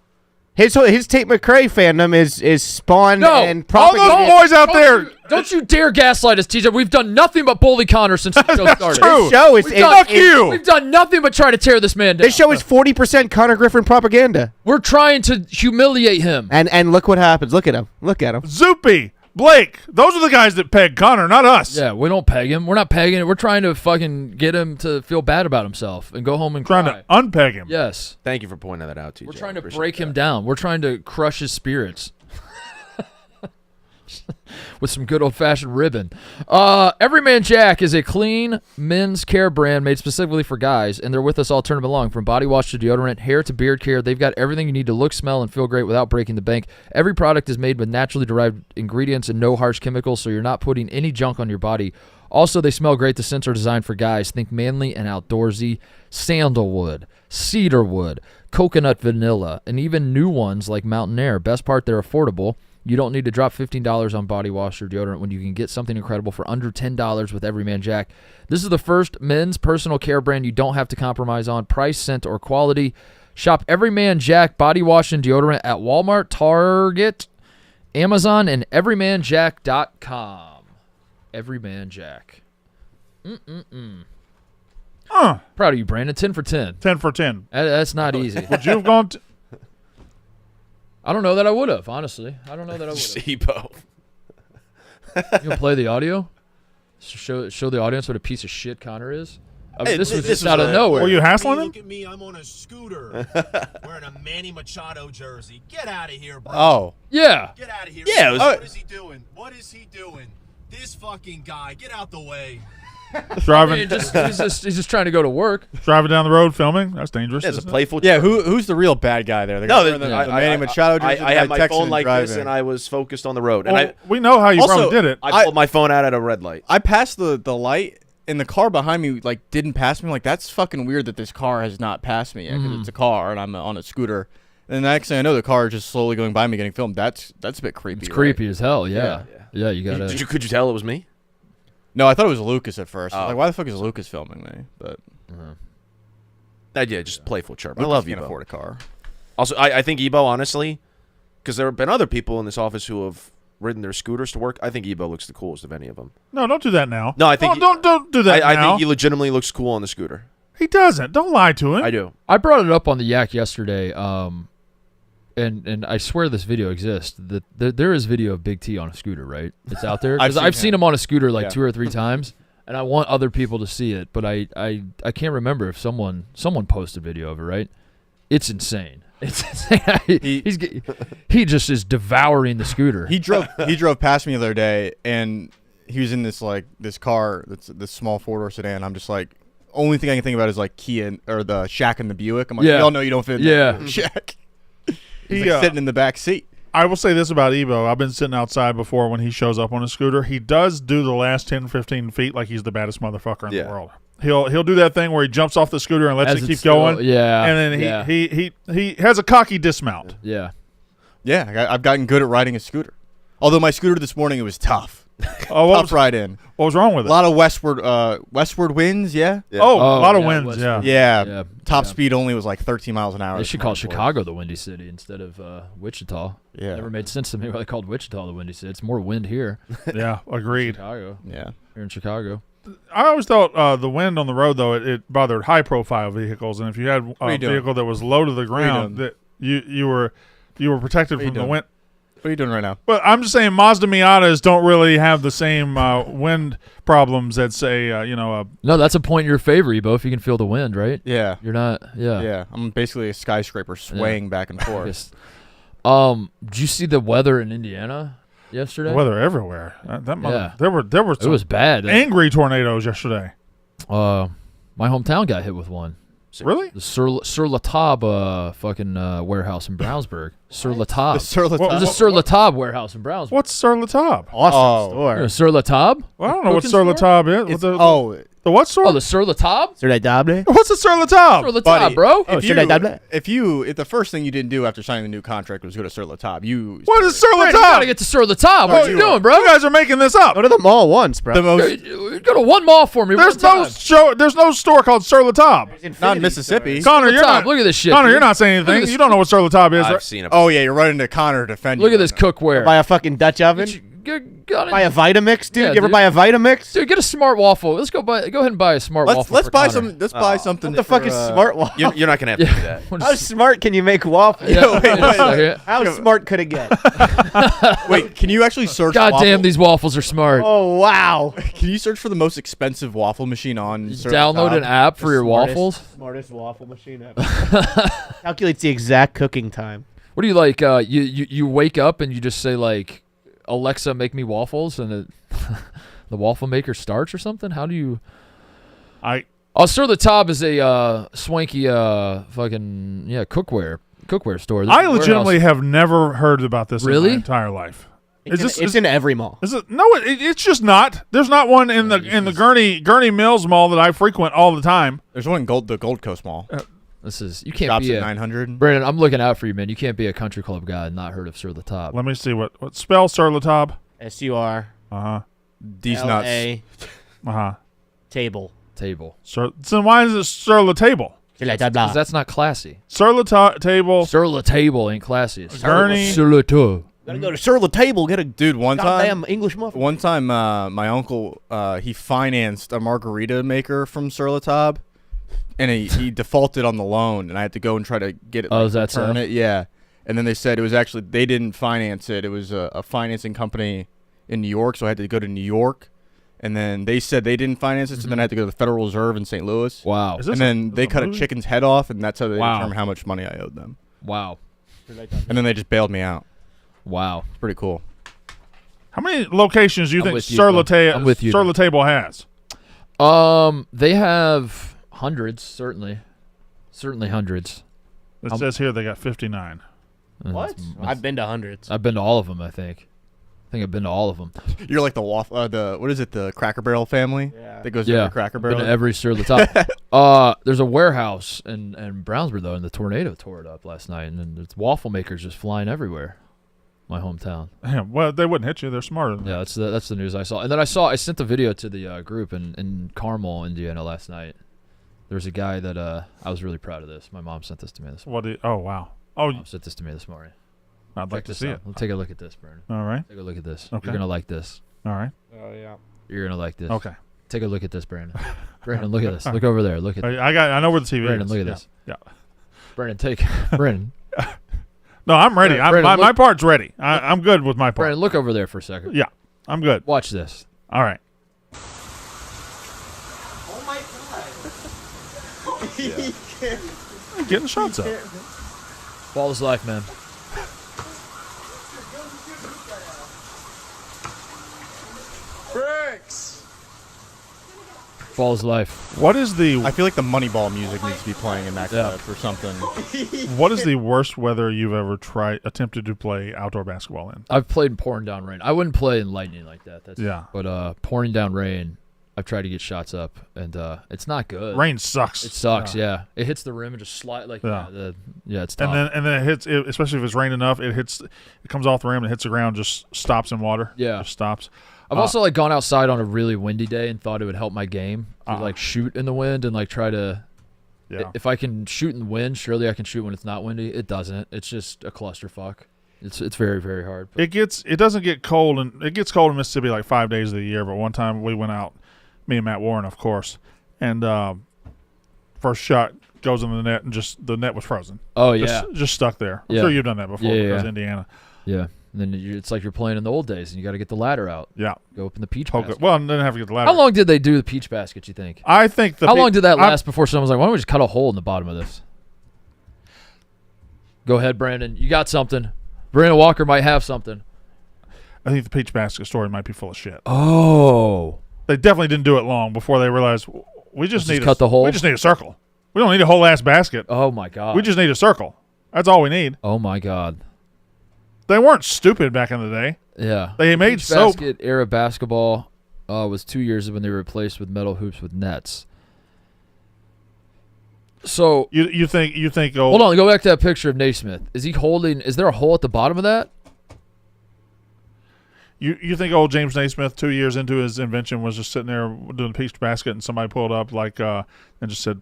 His Tate McRae fandom is spawned No. and All propagated. those boys out there. Don't you dare gaslight us, TJ. We've done nothing but bully Connor since the show started. true. This show is Fuck you. We've done nothing but try to tear this man down. This show is 40% Connor Griffin propaganda. We're trying to humiliate him. And look what happens. Look at him. Look at him. Zupi, Blake, those are the guys that peg Connor, not us. Yeah, we don't peg him. We're not pegging it. We're trying to fucking get him to feel bad about himself and go home and Trying cry. to unpeg him. Yes. Thank you for pointing that out, TJ. We're trying to Appreciate break him that. down. We're trying to crush his spirits. With some good old-fashioned ribbon. Everyman Jack is a clean men's care brand made specifically for guys, and they're with us all tournament long. From body wash to deodorant, hair to beard care, they've got everything you need to look, smell, and feel great without breaking the bank. Every product is made with naturally derived ingredients and no harsh chemicals, so you're not putting any junk on your body. Also, they smell great. The scents are designed for guys. Think manly and outdoorsy. Sandalwood, cedarwood, coconut vanilla, and even new ones like Mountain Air. Best part, they're affordable. You don't need to drop $15 on body wash or deodorant when you can get something incredible for under $10 with Everyman Jack. This is the first men's personal care brand you don't have to compromise on price, scent, or quality. Shop Everyman Jack body wash and deodorant at Walmart, Target, Amazon, and everymanjack.com. Everyman Jack. Proud of you, Brandon. 10 for 10. 10 for 10. That's not easy. Would you have gone? I don't know that I would have, honestly. I don't know that I would have. Ebo. You gonna play the audio? Show the audience what a piece of shit Connor is? I mean, Hey, this was this just out of was nowhere. Were you hassling him? Look at me, I'm on a scooter wearing a Manny Machado jersey. Get out of here, bro. Oh. Yeah. Get out of here. Yeah, it was- What is he doing? What is he doing? This fucking guy. Get out the way. Driving, He's just trying to go to work. driving down the road filming. That's dangerous. It's a isn't it? playful. Yeah, chirp. who's the real bad guy there? The No, guy wearing the Manny Machado jersey. I had my phone like this, and I was focused on the road. Well, And we know how you Also, probably did it. I pulled my phone out at a red light. I passed the light, and the car behind me like didn't pass me. Like, that's fucking weird that this car has not passed me yet because it's a car and I'm on a scooter. And the next thing I know, the car is just slowly going by me getting filmed. That's a bit creepy. It's right? creepy as hell. Yeah. Yeah, you gotta. Could you tell it was me? No, I thought it was Lucas at first. I was Oh. like, why the fuck is Lucas filming me? But Yeah, just playful chirp. Lucas I love can't Ebo. afford a car. Also, I think Ebo, honestly, because there have been other people in this office who have ridden their scooters to work. I think Ebo looks the coolest of any of them. No, don't do that now. No, I think don't do that I now. think he legitimately looks cool on the scooter. He doesn't. Don't lie to him. I do. I brought it up on the Yak yesterday, and I swear this video exists. There is video of Big T on a scooter, right? It's out there. 'Cause I've seen him on a scooter like 2 or 3 times, and I want other people to see it, but I can't remember if someone posted video of it, right? It's insane. It's insane. He just is devouring the scooter. He drove past me the other day, and he was in this car that's this small 4-door sedan. I'm just like, only thing I can think about is like Kia or the Shack and the Buick. I'm like, Yeah. y'all know you don't fit in the Shack. He's He, like sitting in the back seat. I will say this about Ebo. I've been sitting outside before when he shows up on a scooter. He does do the last 10, 15 feet like he's the baddest motherfucker in the world. He'll do that thing where he jumps off the scooter and lets As it it's keep still- going. yeah, And then yeah. he has a cocky dismount. Yeah. Yeah, I've gotten good at riding a scooter. Although my scooter this morning, it was tough. Oh, Tough ride in. what was wrong with A it? lot of westward winds, yeah? Oh, a lot of yeah, winds, Westford. yeah. Yeah. Yeah, Top yeah. speed only was like 13 miles an hour. They should call Chicago the Windy City instead of Wichita. Yeah. Never made sense to me why they called Wichita the Windy City. It's more wind here. Yeah, agreed. Chicago. Yeah. Here in Chicago. I always thought the wind on the road, though, it bothered high-profile vehicles, and if you had are a you doing? vehicle that was low to the ground, doing? that you were protected What are you from the doing? wind. What are you doing right now? But I'm just saying, Mazda Miatas don't really have the same wind problems that say, No, that's a point in your favor, Ebo, if you can feel the wind, right? Yeah. You're not, yeah. Yeah. I'm basically a skyscraper swaying back and forth. Yes. Did you see the weather in Indiana yesterday? weather everywhere. That mother, Yeah. there were It some was bad. angry tornadoes yesterday. My hometown got hit with one. Really? The Sur La Table fucking warehouse in Brownsburg. Sur La Table. The Sur La What- There's a Table. Sur La Table warehouse in Brownsburg. What's Sur La Table? Awesome Oh. store. Yeah, Sur La Table? Well, I don't know what Cooking Sur La store? Table is. It's, The what store? Oh, the Sur La Table? Sur la table. What's a Sur La Sur Table? La buddy. Table, bro. Oh, if should I double it? if the first thing you didn't do after signing the new contract was go to Sur La Table, What is Sur La Brandon, you gotta Table? get to Sur La Table. What you doing, bro? You guys are making this up. Go to the mall once, bro. the most Go to one mall for me. There's one no time. show. There's no store called Sur La Table. not in Mississippi. Connor, Sur La you're not. Table. Look at this shit. Connor, dude. you're not saying Look at anything. this- You don't know what Sur La Table is. I've Right? seen it. Oh yeah, you're running to Connor to defend Look you. at this cookware. Buy a fucking Dutch oven. Buy a Vitamix, dude. Yeah, you ever dude. buy a Vitamix? Dude, get a smart waffle. Let's go ahead and buy a smart waffle. Let's for buy Connor. some. Let's buy something. What the fuck for, is smart waffle? You're not gonna have to do that. What How is- smart can you make waffles? Yeah, wait a wait. second. How smart could it get? Wait, can you actually search? God waffle? damn, these waffles are smart. Oh wow! Can you search for the most expensive waffle machine on? Just Sur La download Table? an app for your Smartest- waffles. Smartest waffle machine ever. Calculates the exact cooking time. What do you like? You wake up and you just say like, Alexa, make me waffles, and the waffle maker starts or something. How do you? Oh, Sur La Table is a swanky fucking cookware store. There's I a legitimately warehouse. have never heard about this in Really? my entire life. It's in every mall. Is it? No, it's just not. There's not one in the Gurney Mills Mall that I frequent all the time. There's one in the Gold Coast Mall. You can't Drops be at a 900. Brandon. I'm looking out for you, man. You can't be a country club guy and not heard of Sur La Table. Let me see what spell Sur La Table. SUR. These nuts. LA table. Table. So why is it Sur La Table? 'Cause that's not classy. Sur La Table. Sur La Table ain't classy. It's Gurney. Sur La Table. Gotta go to Sur La Table. Get a Dude, one goddamn time, English muffin. my uncle, he financed a margarita maker from Sur La Table, and he defaulted on the loan, and I had to go and try to get it. Oh, is that so? return it? Yeah. And then they said it was actually they didn't finance it. It was a financing company in New York, so I had to go to New York. And then they said they didn't finance it, so then I had to go to the Federal Reserve in St. Louis. Wow. Is this And then they cut a movie? chicken's head off, and that's how they Wow. determined how much money I owed them. Wow. And then they just bailed me out. Wow. It's pretty cool. How many locations do you I'm think with you, Sur La bro. I'm with you, Sur bro. La Table has? They have hundreds, certainly. Certainly hundreds. It says here they got 59. What? I've been to hundreds. I've been to all of them, I think. I've been to all of them. You're like the waffle, what is it, the Cracker Barrel family? Yeah. That goes to Yeah. every Cracker I've been Barrel. to every Sur La Table. There's a warehouse in Brownsburg, though, and the tornado tore it up last night, and then there's waffle makers just flying everywhere. My hometown. Yeah, well, they wouldn't hit you. They're smarter than Yeah, that. that's the news I saw. And then I sent the video to the group in Carmel, Indiana last night. There's a guy that I was really proud of this. My mom sent this to me this morning. Oh, wow. Oh, Mom sent this to me this morning. I'd like Check to this see out. it. Let's take a look at this, Brandon. All right. Take a look at this. Okay. You're gonna like this. All right. Oh yeah. You're gonna like this. Okay. Take a look at this, Brandon. Brandon, look at this. Look over there. Look at I know where the TV Brandon. is. Look at Yeah. this. Yeah. Brandon. Brandon. No, I'm ready. Brandon, my look- part's ready. I'm good with my part. Brandon, look over there for a second. Yeah, I'm good. Watch this. All right. Getting shots up. Ball is life, man. Ball is life. What is the I feel like the Moneyball music needs to be playing in that clip or something. what is the worst weather you've ever attempted to play outdoor basketball in? I've played in pouring down rain. I wouldn't play in lightning like that. Yeah. But pouring down rain, I've tried to get shots up, and it's not good. Rain sucks. It sucks. Yeah. It hits the rim and just slide like Yeah. it's tough. And then it hits. Especially if it's rain enough, it comes off the rim and hits the ground. Just stops in water. Yeah. Just stops. I've also gone outside on a really windy day and thought it would help my game to shoot in the wind and try to. Yeah. If I can shoot in the wind, surely I can shoot when it's not windy. It doesn't. It's just a clusterfuck. It's very, very hard. It doesn't get cold, and it gets cold in Mississippi like 5 days of the year. But one time we went out, me and Matt Warren, of course, and first shot goes in the net, and just the net was frozen. Oh yeah, just stuck there. I'm Yeah. sure you've done that before Yeah, because yeah. Indiana. yeah. And then it's like you're playing in the old days, and you got to get the ladder out. Yeah. Go up in the peach Poke basket. it. Well, didn't have to get the ladder. How long did they do the peach basket? You think? I think How long did that last before someone was like, "Why don't we just cut a hole in the bottom of this?" Go ahead, Brandon. You got something. Brandon Walker might have something. I think the peach basket story might be full of shit. Oh. They definitely didn't do it long before they realized we just Let's need cut the hole? We just need a circle. We don't need a whole ass basket. Oh my God. We just need a circle. That's all we need. Oh my God. They weren't stupid back in the day. Yeah. They made Peach soap. basket era basketball was 2 years when they were replaced with metal hoops with nets. So You think oh hold on, go back to that picture of Naismith. Is there a hole at the bottom of that? You think old James Naismith 2 years into his invention was just sitting there doing the peach basket and somebody pulled up and just said,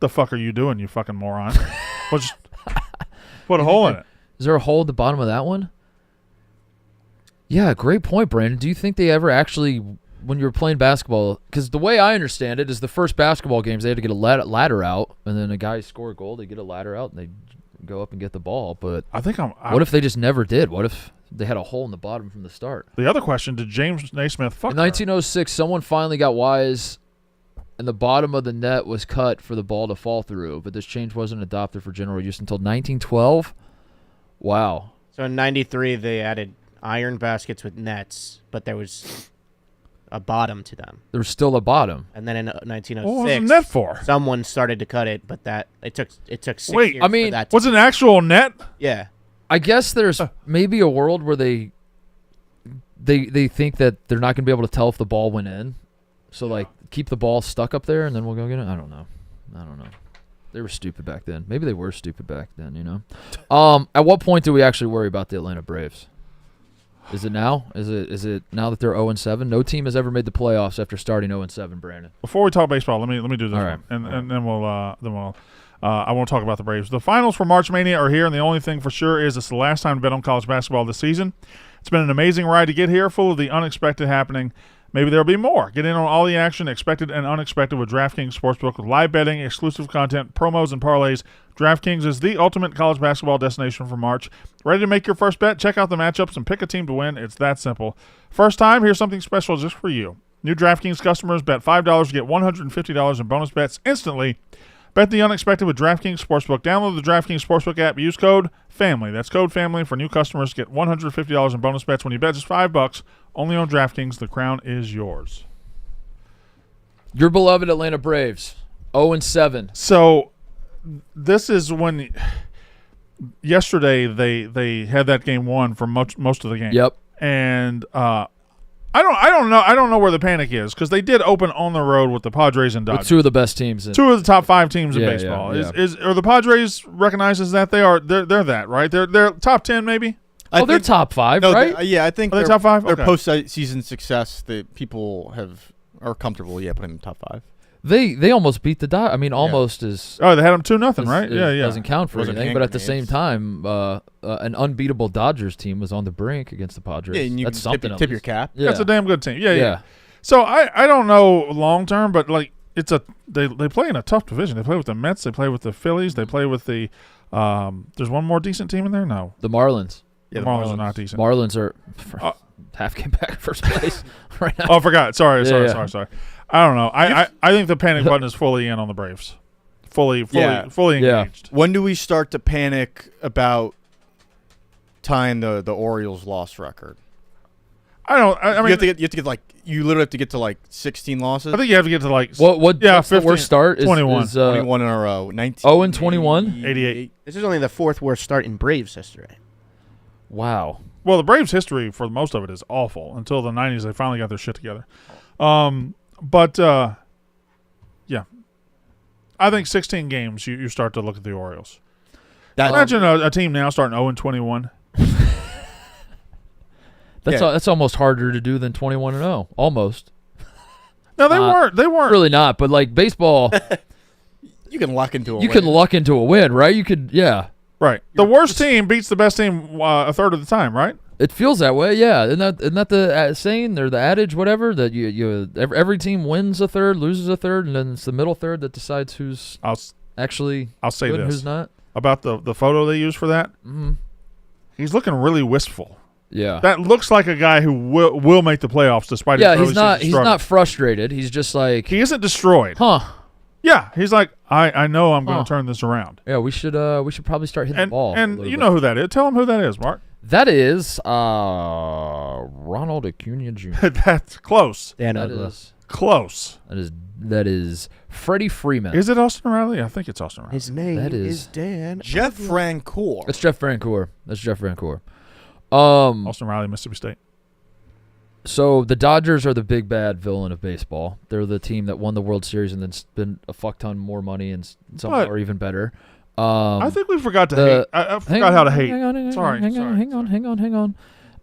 "The fuck are you doing, you fucking moron?" Well, just put a hole in it. Is there a hole at the bottom of that one? Yeah, great point, Brandon. Do you think they ever actually, when you were playing basketball, because the way I understand it is the first basketball games, they had to get a ladder out, and then a guy score a goal, they get a ladder out, and they go up and get the ball. But I think what if they just never did? What if they had a hole in the bottom from the start? The other question, did James Naismith fuck In her? 1906, someone finally got wise, and the bottom of the net was cut for the ball to fall through, but this change wasn't adopted for general use until 1912. Wow. So in '93 they added iron baskets with nets, but there was a bottom to them. There was still a bottom. And then in What was the 1906, net for? someone started to cut it, but that it took 6 Wait, years. I mean, for that to, Was it an actual net? yeah. I guess there's maybe a world where they think that they're not going to be able to tell if the ball went in. So, keep the ball stuck up there, and then we'll go get it. I don't know. They were stupid back then. Maybe they were stupid back then, you know. At what point do we actually worry about the Atlanta Braves? Is it now? Is it now that they're 0-7? No team has ever made the playoffs after starting 0-7, Brandon. Before we talk baseball, let me do this All right. one, and then we'll I won't talk about the Braves. The finals for March Mania are here, and the only thing for sure is it's the last time to bet on college basketball this season. It's been an amazing ride to get here, full of the unexpected happening. Maybe there'll be more. Get in on all the action, expected and unexpected, with DraftKings Sportsbook with live betting, exclusive content, promos, and parlays. DraftKings is the ultimate college basketball destination for March. Ready to make your first bet? Check out the matchups and pick a team to win. It's that simple. First time, here's something special just for you. New DraftKings customers bet $5 to get $150 in bonus bets instantly. Bet the unexpected with DraftKings Sportsbook. Download the DraftKings Sportsbook app. Use code FAMILY. That's code FAMILY for new customers. Get $150 in bonus bets when you bet just $5. Only on DraftKings. The crown is yours. Your beloved Atlanta Braves, 0-7. So this is when yesterday they had that game won for most of the game. Yep. And I don't know where the panic is, because they did open on the road with the Padres and With Dodgers. two of the best teams. Two of the top 5 teams in Yeah, baseball. yeah. Are the Padres recognized as that? They're that, right? They're top 10 maybe. They're top 5, No, right? I think Are they their- top 5? Their Okay. postseason success, the people are comfortable. Yeah, putting them top 5. They almost beat the Dodgers. I mean, almost is. Oh, they had them 2-0, right? is- Yeah. Doesn't count for Wasn't anything. hand But at the grenades. same time, an unbeatable Dodgers team was on the brink against the Padres. Yeah, and you That's can something. tip at your least. cap. Yeah. That's a damn good team. Yeah. Yeah. So I don't know long term, but like they play in a tough division. They play with the Mets. They play with the Phillies. They play with the there's one more decent team in there. No, The Marlins. the Marlins are not decent. Marlins are half game back in first place right now. Oh, I forgot. Sorry. Yeah. I don't know. I think the panic button is fully in on the Braves. Fully Yeah. engaged. When do we start to panic about tying the Orioles' loss record? I mean, you have to get like you literally have to get to like 16 losses. I think you have to get to like What? Yeah, what's the 15, worst start? Is 21. Is, 21 in a row. 19. 0-21? 88. This is only the 4th worst start in Braves history. Wow. Well, the Braves' history for most of it is awful until the 90s. They finally got their shit together. But yeah, I think 16 games you start to look at the Orioles. Imagine a team now starting 0-21. That's almost harder to do than 21-0. Almost. No, they weren't. They weren't. Really not. But like baseball, You can luck into a you win. can luck into a win, right? You could, yeah. Right. The worst team beats the best team a third of the time, right? It feels that way, yeah. Isn't that the saying or the adage, whatever, that every team wins a third, loses a third, and then it's the middle third that decides who's actually I'll say good and this who's not? about the photo they use for that. Mm-hmm. He's looking really wistful. Yeah. That looks like a guy who will make the playoffs despite his early he's not season struggle. not frustrated. He's just like, He isn't destroyed. huh. Yeah, he's like, I know I'm going to turn this around. Yeah, we should probably start hitting the ball. a And little you bit. know who that is. Tell him who that is, Mark. That is Ronald Acuna Jr. That's close. Dan That Uggla. is Close. that is Freddie Freeman. Is it Austin Riley? I think it's Austin Riley. His name That is- is Dan. Jeff Francoeur. That's Jeff Francoeur. Austin Riley, Mississippi State. So the Dodgers are the big bad villain of baseball. They're the team that won the World Series and then spent a fuck ton more money and some But- are even better. I think we forgot to hate. I forgot how to hate. Hang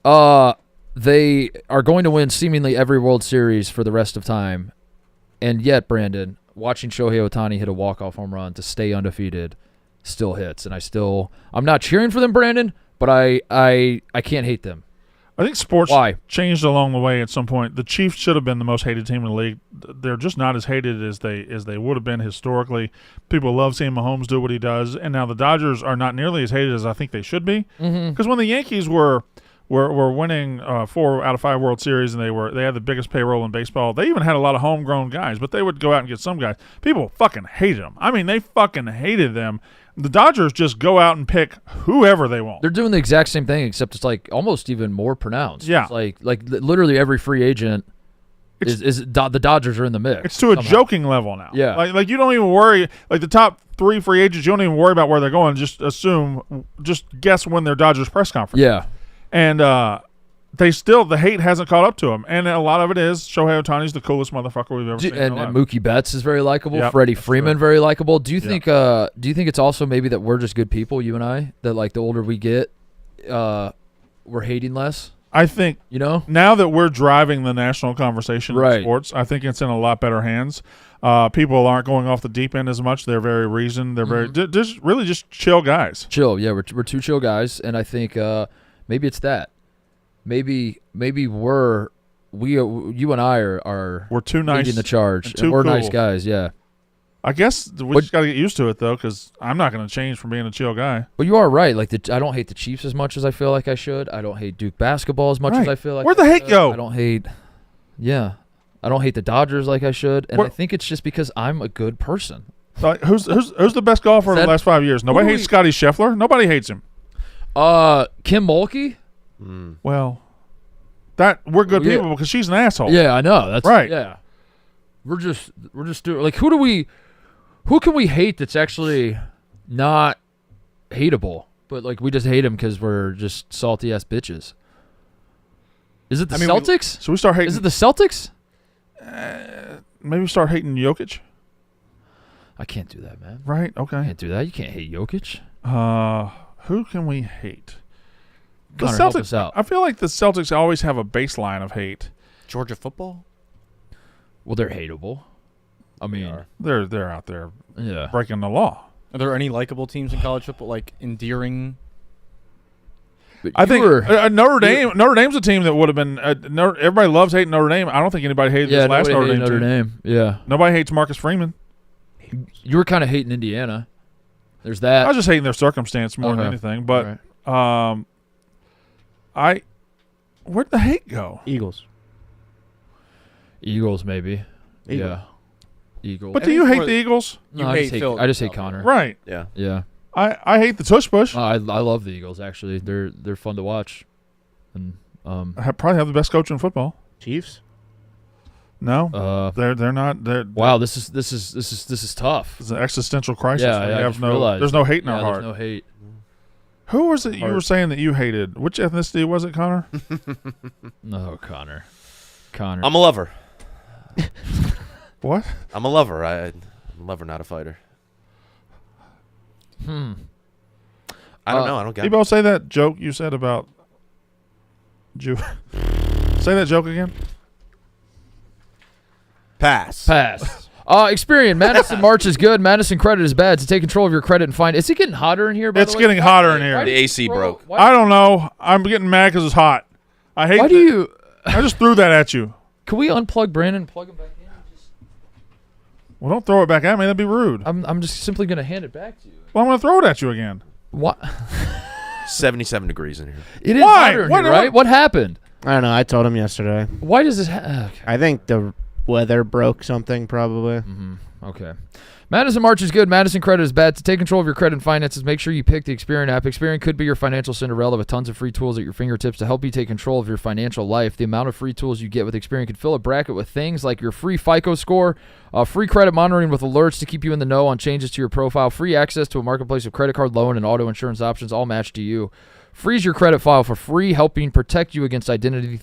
on. They are going to win seemingly every World Series for the rest of time. And yet, Brandon, watching Shohei Ohtani hit a walk-off home run to stay undefeated still hits. And I'm not cheering for them, Brandon, but I can't hate them. I think sports Why? changed along the way at some point. The Chiefs should have been the most hated team in the league. They're just not as hated as they would have been historically. People love seeing Mahomes do what he does, and now the Dodgers are not nearly as hated as I think they should be. Because when the Yankees were winning 4 out of 5 World Series and they had the biggest payroll in baseball, they even had a lot of homegrown guys, but they would go out and get some guys. People fucking hated them. I mean, they fucking hated them. The Dodgers just go out and pick whoever they want. They're doing the exact same thing, except it's like almost even more pronounced. Yeah. It's like literally every free agent the Dodgers are in the mix. It's to a somehow. joking level now. Yeah. Like you don't even worry. Like the top 3 free agents, you don't even worry about where they're going. Just guess when their Dodgers press conference. Yeah. And the hate hasn't caught up to him, and a lot of it is Shohei Ohtani's the coolest motherfucker we've ever seen. And Mookie Betts is very likable. Yep, Freddie that's Freeman true. very likable. Do you think? Do you think it's also maybe that we're just good people, you and I? That like the older we get, we're hating less. I think You know? now that we're driving the national conversation Right. in sports, I think it's in a lot better hands. People aren't going off the deep end as much. They're very reasoned. They're very just really just chill guys. Chill. Yeah, we're two chill guys, and I think maybe it's that. Maybe you and I are We're too nice. leading the charge, and and too we're nice cool. guys. Yeah. I guess we What- just got to get used to it though, because I'm not going to change from being a chill guy. But you are right. Like I don't hate the Chiefs as much as I feel like I should. I don't hate Duke basketball as much as Right. I feel like. Where'd I the hate should. go? I don't hate. Yeah, I don't hate the Dodgers like I should, and Where- I think it's just because I'm a good person. Like, who's the best golfer of That- the last 5 years? Nobody do hates we- Scotty Scheffler. Nobody hates him. Kim Mulkey. Well, we're good Yeah. people because she's an asshole. Yeah, I know. That's Right. Yeah, we're just doing like who can we hate that's actually not hateable, but like we just hate him because we're just salty ass bitches. Is it the Celtics? So we start hating. Is it the Celtics? Maybe we start hating Jokic. I can't do that, man. Right? I Okay. can't do that. You can't hate Jokic. Who can we hate? The Connor, help Celtics. us out. I feel like the Celtics always have a baseline of hate. Georgia football. Well, they're hateable. I mean, They're out there yeah. breaking the law. Are there any likable teams in college football, like endearing? But I you think were- Notre Dame. Notre Dame's a team that would have been. Everybody loves hating Notre Dame. I don't think anybody hated yeah, this last nobody Notre hated Dame Notre team. Dame. Yeah, Nobody hates Marcus Freeman. you were kind of hating Indiana. There's that. I was just hating their circumstance more than Okay. anything. But Right. where'd the hate go? Eagles. Eagles maybe. Eagles. Yeah, Eagles. But I do you think hate more- the Eagles? No, You I hate just hate, Phil- I just hate Connor. Right. Yeah. Yeah. I hate the tush push. I love the Eagles actually. They're fun to watch, and Probably have the best coach in football. Chiefs. No, they're not. They're wow, this is tough. It's an existential crisis. Yeah, where I you have just no. realized. There's no hate in Yeah, our heart. There's no hate. Who was it you Heart. were saying that you hated? Which ethnicity was it, Connor? No, Connor. I'm a lover. What? I'm a lover. I'm a lover, not a fighter. I don't know. I don't get it. Debo, say that joke you said about Jew. Say that joke again. Pass. Pass. Experian. Madison March is good. Madison credit is bad. To take control of your credit and find. Is it getting hotter in here? By It's the way? getting hotter in here. Why do The you AC throw- broke. Why, I don't know. I'm getting mad because it's hot. I hate. why do you? I just threw that at you. Can we unplug Brandon and plug him back in? Well, don't throw it back at me. That'd be rude. I'm just simply gonna hand it back to you. Well, I'm gonna throw it at you again. What? 77 degrees in here. It is Why? hotter in What- here, right? What happened? I don't know. I told him yesterday. Why does this? I think the weather broke something probably. Okay. Madison March is good. Madison credit is bad. To take control of your credit and finances, make sure you pick the Experian app. Experian could be your financial Cinderella with tons of free tools at your fingertips to help you take control of your financial life. The amount of free tools you get with Experian could fill a bracket with things like your free FICO score, free credit monitoring with alerts to keep you in the know on changes to your profile, free access to a marketplace of credit card, loan, and auto insurance options, all matched to you. Freeze your credit file for free, helping protect you against identity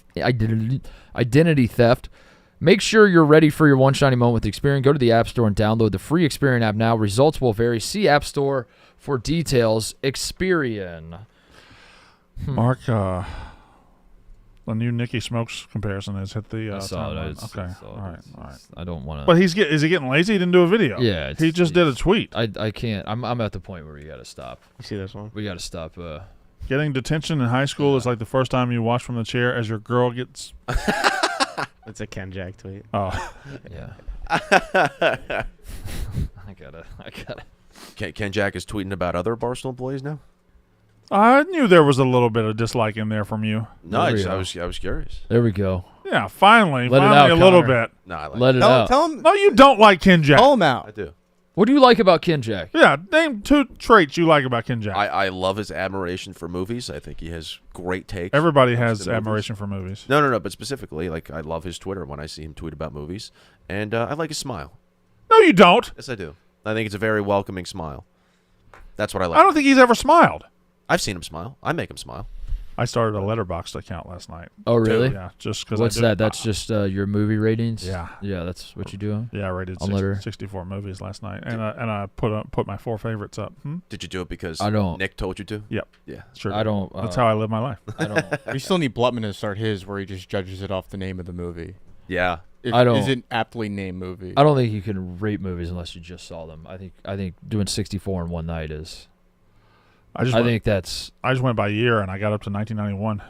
theft. Make sure you're ready for your one shiny moment with Experian. Go to the App Store and download the free Experian app now. Results will vary. See App Store for details. Experian. Mark, the new Nicky Smokes comparison has hit the. I saw timeline. it. Okay. All right. I don't want to. But is he getting lazy? He didn't do a video. Yeah, He just did a tweet. I can't. I'm at the point where we got to stop. You see this one? We got to stop. Getting detention in high school is like the first time you watch from the chair as your girl gets. It's a Ken Jack tweet. Oh, Yeah. I gotta. Ken Jack is tweeting about other Barstool employees now? I knew there was a little bit of dislike in there from you. No, There we I go. was curious. There we go. Yeah, finally, Let it finally out, a little Connor. bit. No, I like Let it Tell, out. tell him. No, you don't like Ken Jack. Call him I out. do. What do you like about Ken Jack? Yeah, name 2 traits you like about Ken Jack. I love his admiration for movies. I think he has great takes. Everybody when it comes has to movies. admiration for movies. No, but specifically, like, I love his Twitter when I see him tweet about movies. And I like his smile. No, you don't. Yes, I do. I think it's a very welcoming smile. That's what I like. I don't think he's ever smiled. I've seen him smile. I make him smile. I started a Letterboxd account last night. Oh, really? Yeah, just because. What's that? That's just your movie ratings. Yeah. Yeah, that's what you do. Yeah, I rated On Letter. 64 movies last night, and I put my 4 favorites up. Did you do it because I don't. Nick told you to? Yep. Yeah. Sure. I don't. That's how I live my life. I don't. We still need Blutman to start his, where he just judges it off the name of the movie. Yeah. I don't- Is it aptly named movie? I don't think you can rate movies unless you just saw them. I think doing 64 in one night is. I think that's. I just went by year, and I got up to 1991.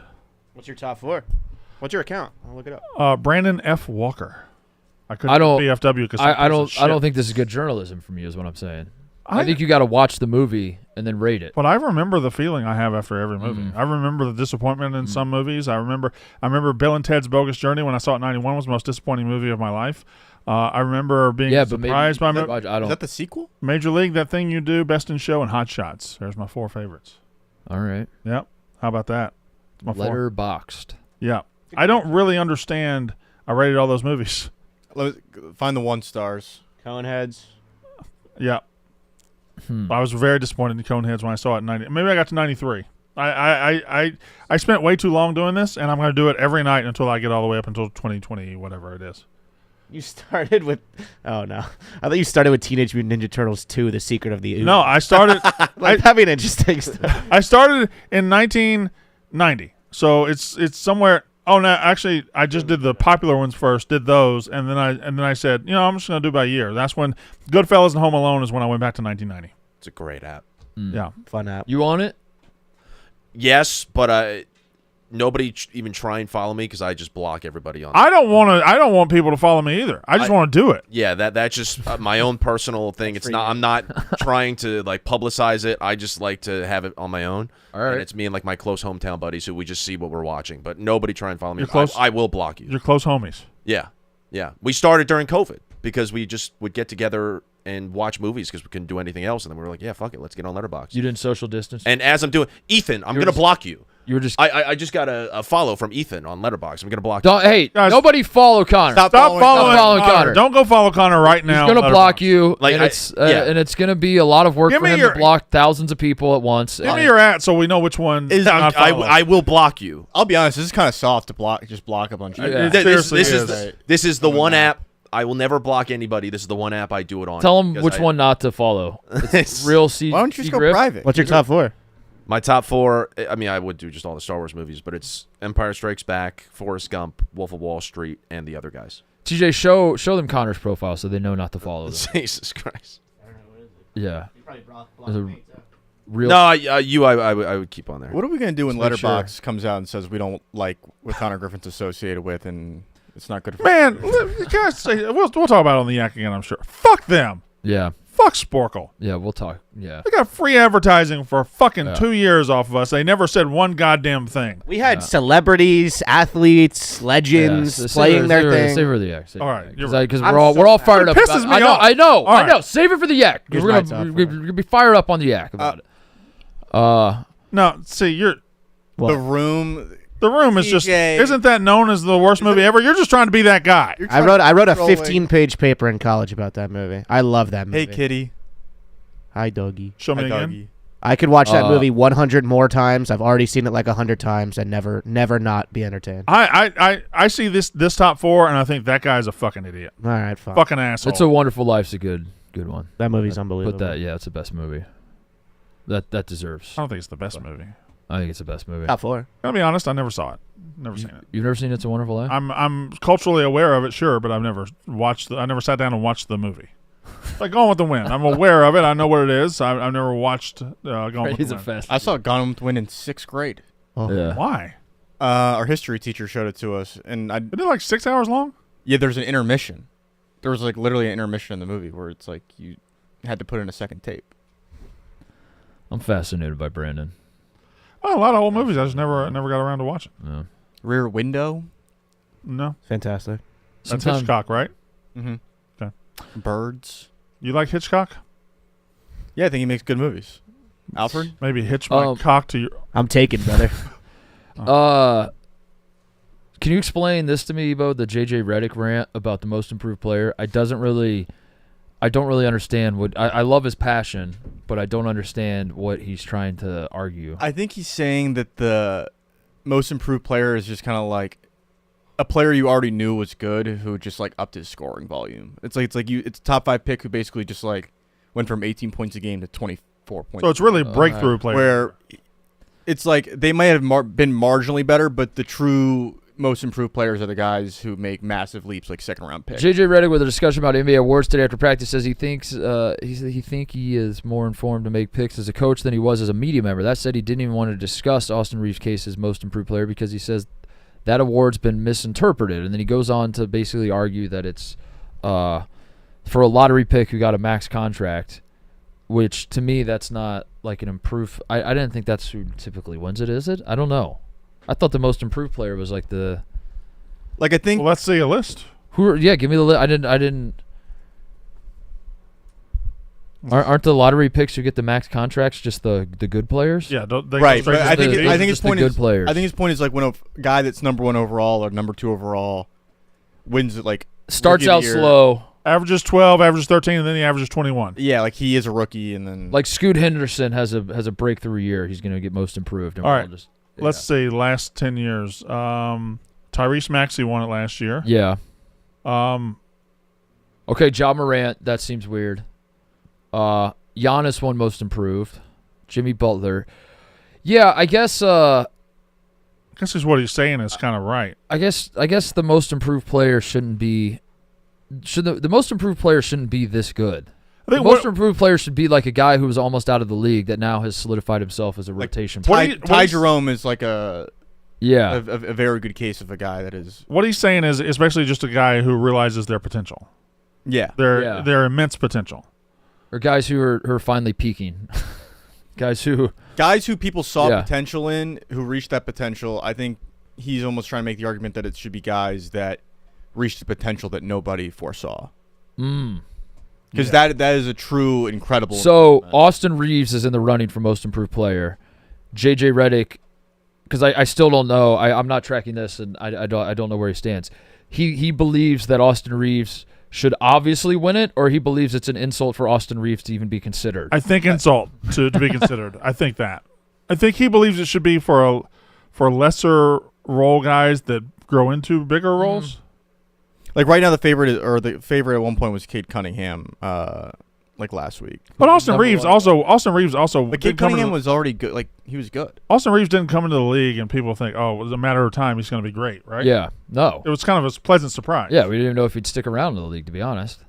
What's your top 4? What's your account? I'll look it up. Brandon F. Walker. I couldn't I don't- BFW because I don't think this is good journalism from you. Is what I'm saying. I think you got to watch the movie and then rate it. But I remember the feeling I have after every movie. I remember the disappointment in some movies. I remember Bill and Ted's Bogus Journey when I saw it in 91 was the most disappointing movie of my life. I remember being surprised by I don't. Is that the sequel? Major League, That Thing You Do, Best in Show, and Hot Shots. There's my 4 favorites. All right. Yep. How about that? It's my 4. Letterboxed. Yeah. I don't really understand. I rated all those movies. Find the 1 stars. Coneheads. Yeah. I was very disappointed in Coneheads when I saw it in 90. Maybe I got to 93. I spent way too long doing this, and I'm going to do it every night until I get all the way up until 2020, whatever it is. You started with. Oh no! I thought you started with Teenage Mutant Ninja Turtles 2: The Secret of the Ooze. No, I started. that'd be an interesting stuff. I started in 1990, so it's somewhere. Oh no, actually, I just did the popular ones first. Did those, and then I said, I'm just going to do by year. That's when Goodfellas and Home Alone is when I went back to 1990. It's a great app. Yeah, Fun app. You on it? Yes, but nobody even try and follow me because I just block everybody on. I don't want people to follow me either. I just want to do it. Yeah, that's just my own personal thing. It's not. I'm not trying to like publicize it. I just like to have it on my own. All right. And it's me and like my close hometown buddies who we just see what we're watching. But nobody try and follow me. You're close- I will block you. You're close homies. Yeah. We started during COVID because we just would get together and watch movies because we couldn't do anything else. And then we were like, yeah, fuck it, let's get on Letterboxd. You didn't social distance. And as I'm doing, Ethan, I'm You were gonna just- block you. You were just. I just got a follow from Ethan on Letterboxd. I'm gonna block you. Don't, hey, Guys, nobody follow Connor. Stop Stop following Connor. Don't go follow Connor right now. He's gonna block you, Like, and it's gonna be a lot of work Give for me him your- to block thousands of people at once. Give me your @ so we know which one. I will block you. I'll be honest. This is kind of soft to block. Just block a bunch of It people. seriously This is. this is the one app I will never block anybody. This is the one app I do it on. Tell him because which one not to follow. It's Real C. Why don't you just go Griff? private? What's your top 4? My top 4. I mean, I would do just all the Star Wars movies, but it's Empire Strikes Back, Forrest Gump, Wolf of Wall Street, and the other guys. TJ, show them Connor's profile so they know not to follow them. Jesus Christ. Yeah. You probably block There's a real. No, I would keep on there. What are we gonna do when Just make sure. Letterboxd comes out and says we don't like what Connor Griffin's associated with, and it's not good for Man, guys, we'll talk about it on the Yak again, I'm sure. Fuck them. Yeah. Fuck Sporkle. Yeah. We'll talk. Yeah. They got free advertising for fucking Yeah. 2 years off of us. They never said one goddamn thing. We had celebrities, athletes, legends Yeah, playing their thing. Save it for the yak. All right, you're Because I'm we're all so fired It up. pisses me I know. off. I know. All I know. right. Save it for the yak. Here's We're my gonna top we're four. gonna be fired up on the yak about it. No, see, The Room. the room is just, TJ. isn't that known as the worst movie ever? You're just trying to be that guy. You're I trying wrote to a throw away- 15-page paper in college about that movie. I love that movie. Hey, kitty. Hi, doggy. Show me Hi, again. doggy. I could watch that Uh, movie 100 more times. I've already seen it like 100 times and never not be entertained. I see this top 4, and I think that guy's a fucking idiot. All right, fine. Fucking asshole. It's a Wonderful Life's a good one. That movie's unbelievable. Put that. Yeah, it's the best movie. That deserves. I don't think it's the best movie. I think it's the best movie. Top 4. I'll be honest, I never saw it. Never seen it. You've never seen It's a Wonderful Life? I'm culturally aware of it, sure, but I've never watched. I never sat down and watched the movie. Like Gone with the Wind, I'm aware of it. I know what it is. I've never watched Gone with He's the a Wind. fast. I saw Gone with the Wind in 6th grade. Oh. Yeah. Why? Our history teacher showed it to us, and Isn't it like 6 hours long? there's an intermission. There was like literally an intermission in the movie where it's like you had to put in a second tape. I'm fascinated by Brandon. Oh, a lot of old movies. I just never got around to watching. Yeah. Rear Window. No, Fantastic. that's Sometime- Hitchcock, right? Mm-hmm. Okay. Birds. You like Hitchcock? Yeah, I think he makes good movies. Alfred. Maybe hitch my cock to your. I'm taken, brother. Can you explain this to me, Ebo? The JJ Redick rant about the most improved player. I don't really understand what I love his passion, but I don't understand what he's trying to argue. I think he's saying that the most improved player is just kind of like a player you already knew was good who just like upped his scoring volume. It's a top 5 pick who basically just like went from 18 points a game to 24 points. So it's really breakthrough player. Where it's like they might have been marginally better, but the true most improved players are the guys who make massive leaps, like second-round picks. JJ Redick with a discussion about NBA awards today after practice says he thinks he is more informed to make picks as a coach than he was as a media member. That said, he didn't even want to discuss Austin Reeves' case as most improved player because he says that award's been misinterpreted. And then he goes on to basically argue that it's for a lottery pick who got a max contract, which to me that's not like an improved. I didn't think that's who typically wins it, is it? I don't know. I thought the most improved player was like the. Like I think. Well, let's see a list. Yeah, give me the list. I didn't. Aren't the lottery picks who get the max contracts just the good players? Yeah, right. But I think his point is players. I think his point is like when a guy that's number 1 overall or number 2 overall wins it, like starts out slow, averages 12, averages 13, and then he averages 21. Yeah, like he is a rookie, and then like Scoot Henderson has a breakthrough year. He's going to get most improved. And all right, let's see last 10 years. Tyrese Maxey won it last year. Yeah. Okay, Ja Morant. That seems weird. Giannis won most improved. Jimmy Butler. Yeah, I guess is what he's saying is kind of right. I guess the most improved player shouldn't be the most improved player shouldn't be this good. I think the most improved player should be like a guy who was almost out of the league that now has solidified himself as a rotation player. Ty Jerome is like a very good case of a guy that is. What he's saying is basically just a guy who realizes their potential. Yeah. Their immense potential. Or guys who are finally peaking. guys who people saw potential in, who reached that potential. I think he's almost trying to make the argument that it should be guys that reached the potential that nobody foresaw. Because that is a true incredible. So Austin Reeves is in the running for most improved player. JJ Redick, because I still don't know. I'm not tracking this, and I don't know where he stands. He believes that Austin Reeves should obviously win it, or he believes it's an insult for Austin Reeves to even be considered. I think insult to be considered. I think that. I think he believes it should be for lesser role guys that grow into bigger roles. Like right now, the favorite at one point was Cade Cunningham, like last week. But Austin Reeves also. But Cade Cunningham was already good. Like he was good. Austin Reeves didn't come into the league, and people think, oh, it was a matter of time. He's going to be great, right? Yeah. No. It was kind of a pleasant surprise. Yeah, we didn't even know if he'd stick around in the league, to be honest.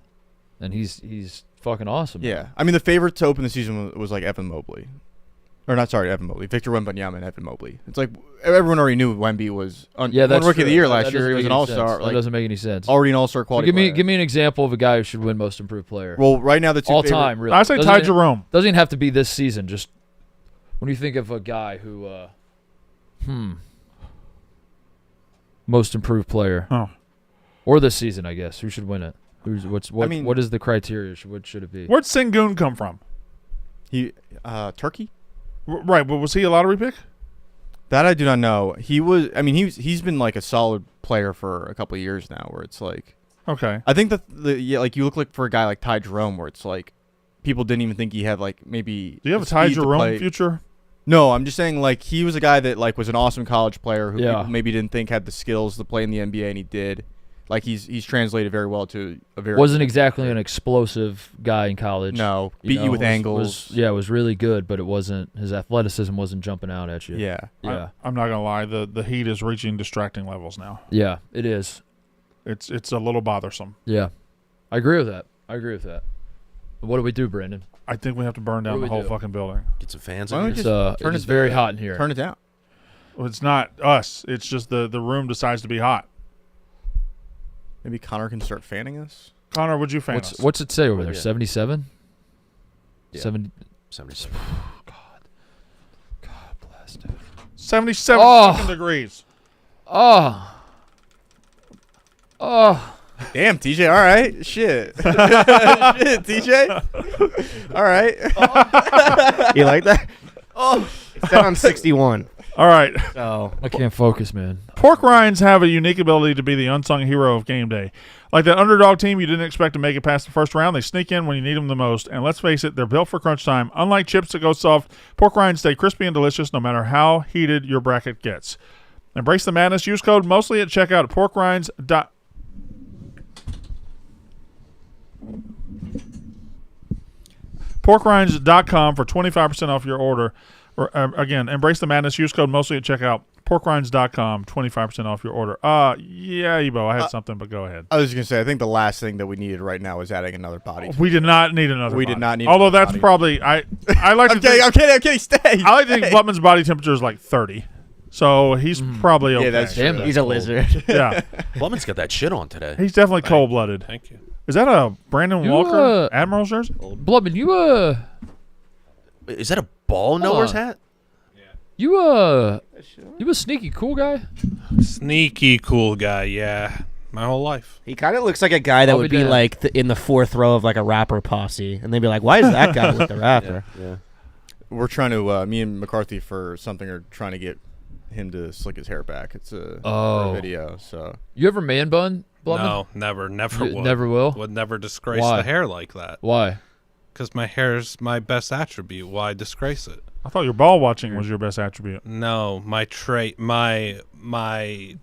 And he's fucking awesome. Yeah. I mean, the favorite to open the season was like Evan Mobley. Or not, sorry, Evan Mobley. Victor Wembanyama and Evan Mobley. It's like everyone already knew Wemby was that's rookie of the year last that year. He was an all-star. That doesn't make any sense. Already an all-star quality player. Give me an example of a guy who should win most improved player. Well, right now the two all time, really. I say Ty Jerome. Doesn't even have to be this season. Just when you think of a guy who, most improved player. Oh. Or this season, I guess. Who should win it? What is the criteria? What should it be? Where'd Sengun come from? Turkey. Right, but was he a lottery pick? That I do not know. He was. I mean, he's been like a solid player for a couple of years now. Where it's like, okay, I think like you look like for a guy like Ty Jerome, where it's like people didn't even think he had like maybe. Do you have a Ty Jerome future? No, I'm just saying like he was a guy that like was an awesome college player who people maybe didn't think had the skills to play in the NBA, and he did. Like he's translated very well to a very. Wasn't exactly an explosive guy in college. No, beat you with angles. Was really good, but it wasn't. His athleticism wasn't jumping out at you. Yeah. I'm not gonna lie. The heat is reaching distracting levels now. Yeah, it is. It's a little bothersome. Yeah, I agree with that. What do we do, Brandon? I think we have to burn down the whole fucking building. Get some fans Why in don't here. It's very hot in here. Turn it down. Well, it's not us. It's just the room decides to be hot. Maybe Connor can start fanning us. Connor, would you fan us? What's it say over there? Yeah. 77? Yeah. 77. God bless, dude. 77 fucking degrees. Oh. Damn, TJ. All right. Shit. Shit, TJ. All right. You like that? It's down 61. All right. So I can't focus, man. Pork rinds have a unique ability to be the unsung hero of game day. Like that underdog team you didn't expect to make it past the first round, they sneak in when you need them the most. And let's face it, they're built for crunch time. Unlike chips that go soft, pork rinds stay crispy and delicious no matter how heated your bracket gets. Embrace the madness. Use code mostly at checkout at porkrinds.com for 25% off your order. Again, embrace the madness. Use code mostly at checkout. porkrinds.com, 25% off your order. Yeah, Ebo, I had something, but go ahead. I was just gonna say, I think the last thing that we needed right now is adding another body. We did not need another. We body. did not need. Although another that's body. probably I like to think, I'm kidding. Stay. I like to think Butman's body temperature is like 30, so he's probably okay. Yeah, that's true. Damn, He's a lizard. Yeah, Blumman's got that shit on today. he's definitely cold blooded. Thank you. Is that a Brandon You, Walker Admiral jersey? Blubman, you Is that a ball knower's hat? You a sneaky cool guy? Sneaky cool guy, yeah. My whole life. He kind of looks like a guy that I'll would be be damned. like in the fourth row of like a rapper posse, and they'd be like, "Why is that guy with the rapper?" Yeah. We're trying to me and McCarthy for something are trying to get him to slick his hair back. It's for a video. So You ever man bun, Blubman? No, never You would. never will? Would never disgrace Why? the hair like that. Why? Because my hair's my best attribute. Why disgrace it? I thought your ball watching was your best attribute. No, my trait, my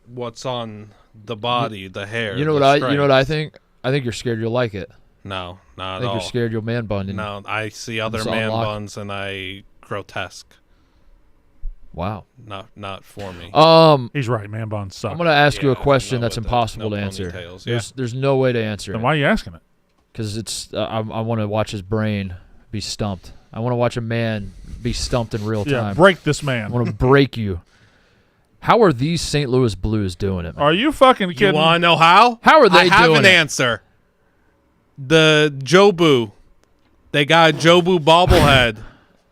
what's on the body, the hair. You know the what I strength. think? I think you're scared you'll like it. No, not I at think all. you're scared you'll man bun. And No, I see other Just man unlock- buns and I grotesque. Wow. Not for me. He's right, man. Buns suck. I'm gonna ask you a Yeah, question no that's with the- impossible no to answer. ponytails, yeah. There's no way to answer Then it why are you asking it? because it's I want to watch his brain be stumped. I want to watch a man be stumped in real Yeah, time. break this I man. want to break you. How are these St. Louis Blues doing it, man? Are you fucking You kidding? want to know how? How are they I have doing an it? answer. The Jobu. They got a Jobu bobblehead,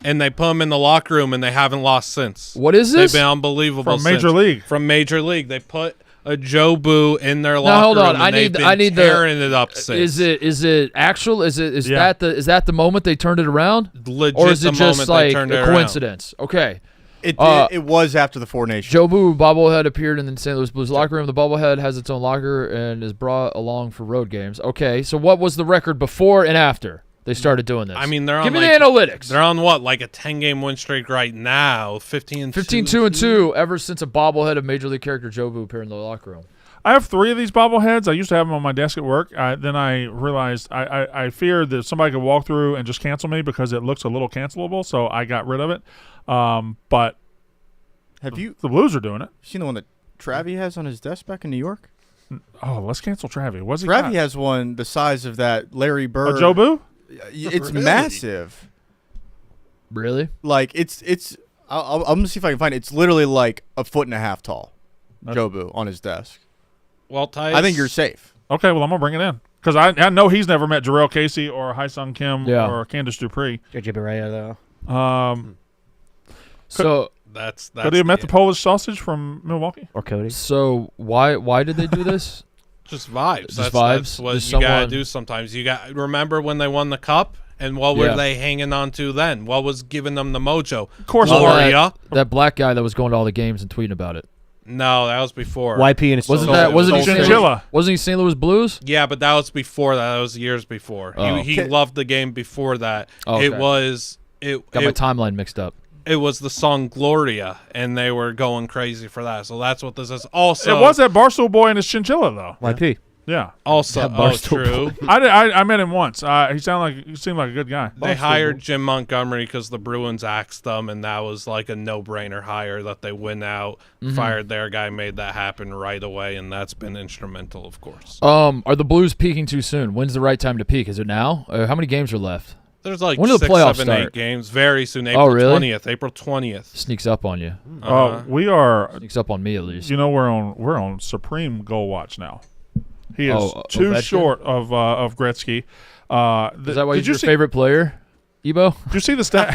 and they put him in the locker room, and they haven't lost since. What is They've this? been unbelievable From Major since. League. From Major League. They put a Jobu in their Now, locker hold on. room, I and need they've been I need tearing it up since. Is it actual? Is Yeah. that the moment they turned it around? Legit Or is the it just moment like they turned it a around. coincidence? Okay. it Uh, it was after the Four Nations. Jobu bobblehead appeared in the St. Louis Blues locker room. The bobblehead has its own locker and is brought along for road games. Okay, so what was the record before and after they started doing this? I mean, they're on Give me like, the analytics. They're on what, like a 10-game win streak right now? 15-2. 15-2-2 ever since a bobblehead of Major League character Jobu appeared in the locker room. I have 3 of these bobbleheads. I used to have them on my desk at work. Then I realized I feared that somebody could walk through and just cancel me because it looks a little cancelable, so I got rid of it. But Have you the Blues are doing it. seen the one that Travie has on his desk back in New York? Oh, let's cancel Travie. What's he Travie got? has one the size of that Larry A Bird. Jobu? It's massive. Really? Like it's. I'm gonna see if I can find it. It's literally like a 1.5 feet tall. Jobu on his desk. Well, Tice, I think you're safe. Okay, well, I'm going to bring it in. Because I know he's never met Jarrell Casey or Haesung Kim Yeah. or Candice Dupree. JJ Barea, though. So That's Could he have met the Polish sausage from Milwaukee? Or Cody. why did they do this? Just vibes. Just That's vibes? what Just you gotta someone- do sometimes. You got remember when they won the cup and what were Yeah. they hanging on to then? What was giving them the mojo? Of course, Well, Gloria. that black guy that was going to all the games and tweeting about it. No, that was before. YP and his Wasn't So- that wasn't he so- St. Chinchilla. Louis, wasn't he St. Louis Blues? Yeah, but that was before that. That was years before. Oh. He loved the game before that. Oh, okay. It was Got my timeline mixed up. it was the song Gloria, and they were going crazy for that. So that's what this is. Also, It was that Barstool boy and his chinchilla, though. YP. Yeah. also That Barstool true. I met him once. He seemed like a good guy. They hired Jim Montgomery because the Bruins axed them, and that was like a no-brainer hire that they win out. Fired their guy, made that happen right away, and that's been instrumental, of course. Are the Blues peaking too soon? When's the right time to peak? Is it now? How many games are left? There's like When do the 6, playoffs 7, 8 start? games very soon. April really? 20th. April 20th. Sneaks up on you. We are. Sneaks up on me at least. You know, we're on supreme goal watch now. He is too Ovechkin? short of Gretzky. Is that why did he's you your see, favorite player, Ebo? Did you see the stat?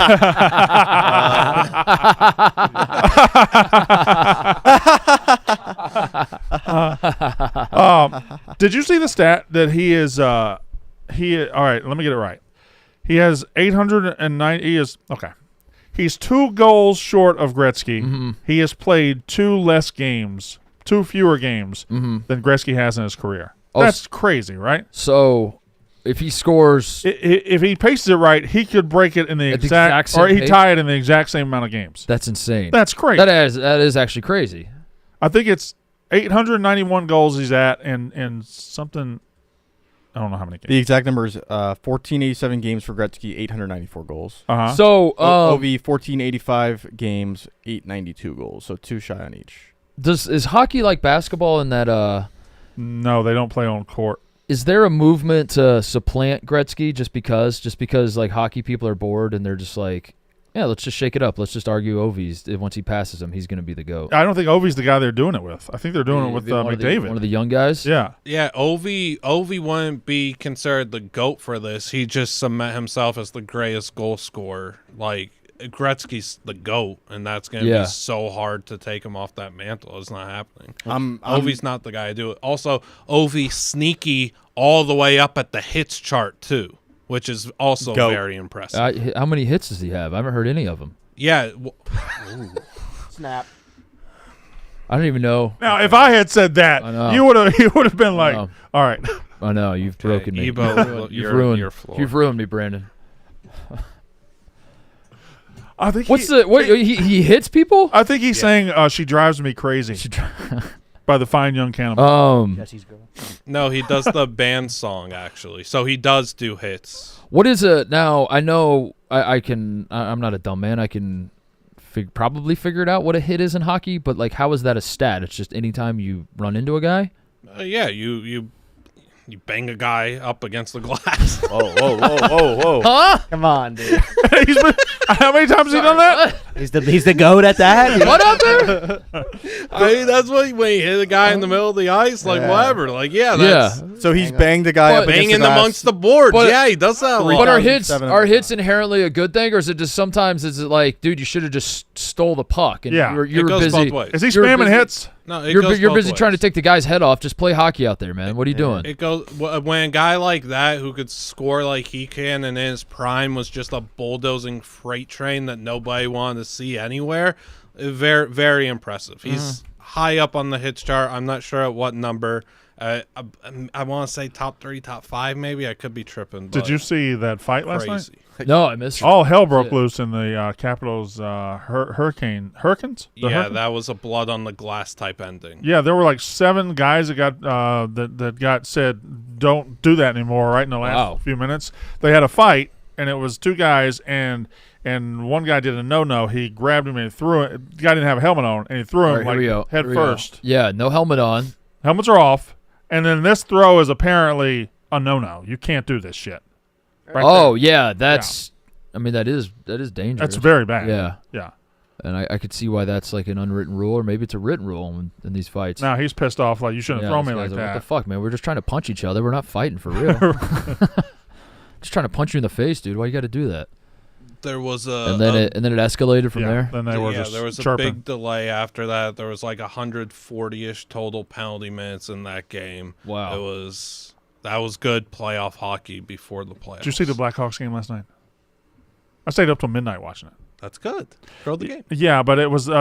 Did you see the stat that he is? All right, let me get it right. He has 809. He is okay. He's 2 goals short of Gretzky. He has played 2 fewer games than Gretzky has in his career. Oh, That's crazy, right? So, if he scores, If he paces it right, he could break it in the At the exact, exact same or he pace? tie it in the exact same amount of games. that's insane. That's crazy. That is actually crazy. I think it's 891 goals he's at, and something. I don't know how many games. The exact number is 1487 games for Gretzky, 894 goals. Uh-huh. So OV 1485 games, 892 goals. So 2 shy on each. is hockey like basketball in that? No, they don't play on court. Is there a movement to supplant Gretzky just because like hockey people are bored and they're just like, yeah, let's just shake it up. Let's just argue Ovi's. Once he passes him, he's going to be the GOAT. I don't think Ovi's the guy they're doing it with. I think they're doing it with McDavid. One of the young guys. Yeah. Yeah, Ovi wouldn't be considered the GOAT for this. He just cement himself as the greatest goal scorer. Like, Gretzky's the GOAT, and that's going to be so hard to take him off that mantle. It's not happening. Ovi's not the guy to do it. Also, Ovi sneaky all the way up at the hits chart, too, which is also very impressive. How many hits does he have? I haven't heard any of them. Yeah. Snap. I don't even know. Now, if I had said that, you would have been like, all right. I know you've broken me. You've ruined me, Brandon. I think he hits people? I think he's saying she drives me crazy by the fine young cannibal. Jesse's girl. No, he does the band song, actually. So he does do hits. What is it now? I know I'm not a dumb man. I can probably figure it out what a hit is in hockey, but like, how is that a stat? It's just anytime you run into a guy? Yeah, you bang a guy up against the glass. Whoa. Huh? Come on, dude. How many times has he done that? He's the GOAT at that. What out there? I mean, that's what when you hit a guy in the middle of the ice, like whatever. Like, that's So he's banged a guy up against banging the glass. amongst the boards. But- He does that a lot. But are hits inherently a good thing, or is it just sometimes is it like, dude, you should have just stole the puck and Yeah. you were goes busy. both ways. Is he You're spamming busy- hits? No, it You're goes both busy ways. trying to take the guy's head off. Just play hockey out there, man. What are you doing? It goes when a guy like that who could score like he can and in his prime was just a bulldozing freight train that nobody wanted to see anywhere. Very, very impressive. He's high up on the hits chart. I'm not sure at what number. I want to say top 3, top 5, maybe. I could be tripping. Did you see that fight last night? Crazy. No, I missed it. All hell broke loose in the Capitals Hurricanes? That was a blood on the glass type ending. Yeah, there were like 7 guys that got that got said don't do that anymore. Right in the last few minutes, they had a fight, and it was 2 guys, and one guy did a no. He grabbed him and he threw it. The guy didn't have a helmet on, and he threw him head first. Yeah, no helmet on. Helmets are off, and then this throw is apparently a no. You can't do this shit. Right there. Yeah, that's. I mean, that is dangerous. That's very bad. Yeah. And I could see why that's like an unwritten rule, or maybe it's a written rule in these fights. Now he's pissed off. Like, you shouldn't have thrown me like that. What the fuck, man? We're just trying to punch each other. We're not fighting for real. Just trying to punch you in the face, dude. Why you got to do that? There was a and then it escalated from there. Then they were just there was chirping. a big delay after that. There was like 140-ish total penalty minutes in that game. Wow. That was good playoff hockey before the playoffs. Did you see the Blackhawks game last night? I stayed up till midnight watching it. That's good. Throw the game. Yeah, but it was they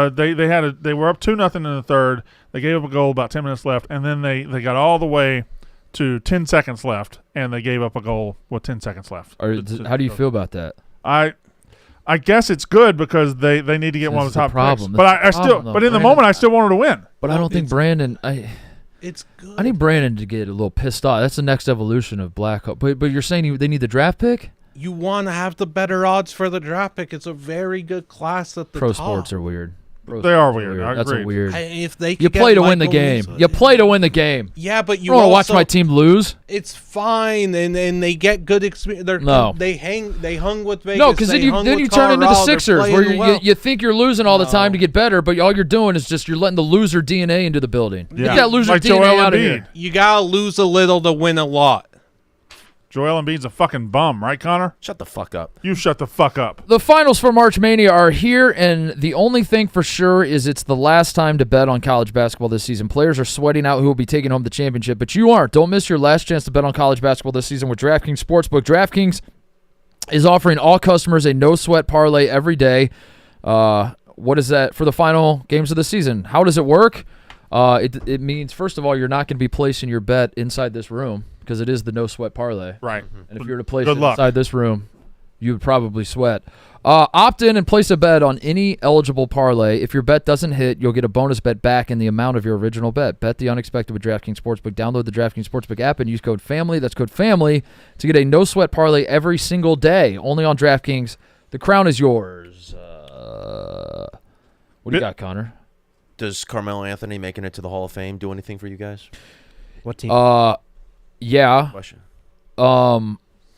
were up 2-0 in the third. They gave up a goal about 10 minutes left, and then they got all the way to 10 seconds left, and they gave up a goal with 10 seconds left. How do you feel about that? I guess it's good because they need to get one of the top problem. picks. But in the moment, I still wanted to win. But I don't think Brandon. It's good. I need Brandon to get a little pissed off. That's the next evolution of Blackhawk. But you're saying they need the draft pick? You want to have the better odds for the draft pick. It's a very good class at the Pro top. sports are weird. They are weird. I That's agree. a weird. If they You play to win the game. You play to win the game. Yeah, but you want to also watch my team lose? It's fine, and they get good experience. They hung with Vegas. No, because then you turn into the Sixers, where you think you're losing all the time to get better, but all you're doing is just you're letting the loser DNA into the building. Yeah. Get that loser Like DNA Joel out of Embiid. here. You gotta lose a little to win a lot. Joel Embiid's a fucking bum, right, Connor? Shut the fuck up. You shut the fuck up. The finals for March Mania are here, and the only thing for sure is it's the last time to bet on college basketball this season. Players are sweating out who will be taking home the championship, but you aren't. Don't miss your last chance to bet on college basketball this season with DraftKings Sportsbook. DraftKings is offering all customers a no-sweat parlay every day. What is that for the final games of the season? How does it work? It means, first of all, you're not going to be placing your bet inside this room because it is the no-sweat parlay. Right. And if you were to place Good it luck. inside this room, you would probably sweat. Opt in and place a bet on any eligible parlay. If your bet doesn't hit, you'll get a bonus bet back in the amount of your original bet. Bet the unexpected with DraftKings Sportsbook. Download the DraftKings Sportsbook app and use code FAMILY. That's code FAMILY to get a no-sweat parlay every single day. Only on DraftKings. The crown is yours. What do you got, Connor? Does Carmelo Anthony making it to the Hall of Fame do anything for you guys? What team? Yeah. Question.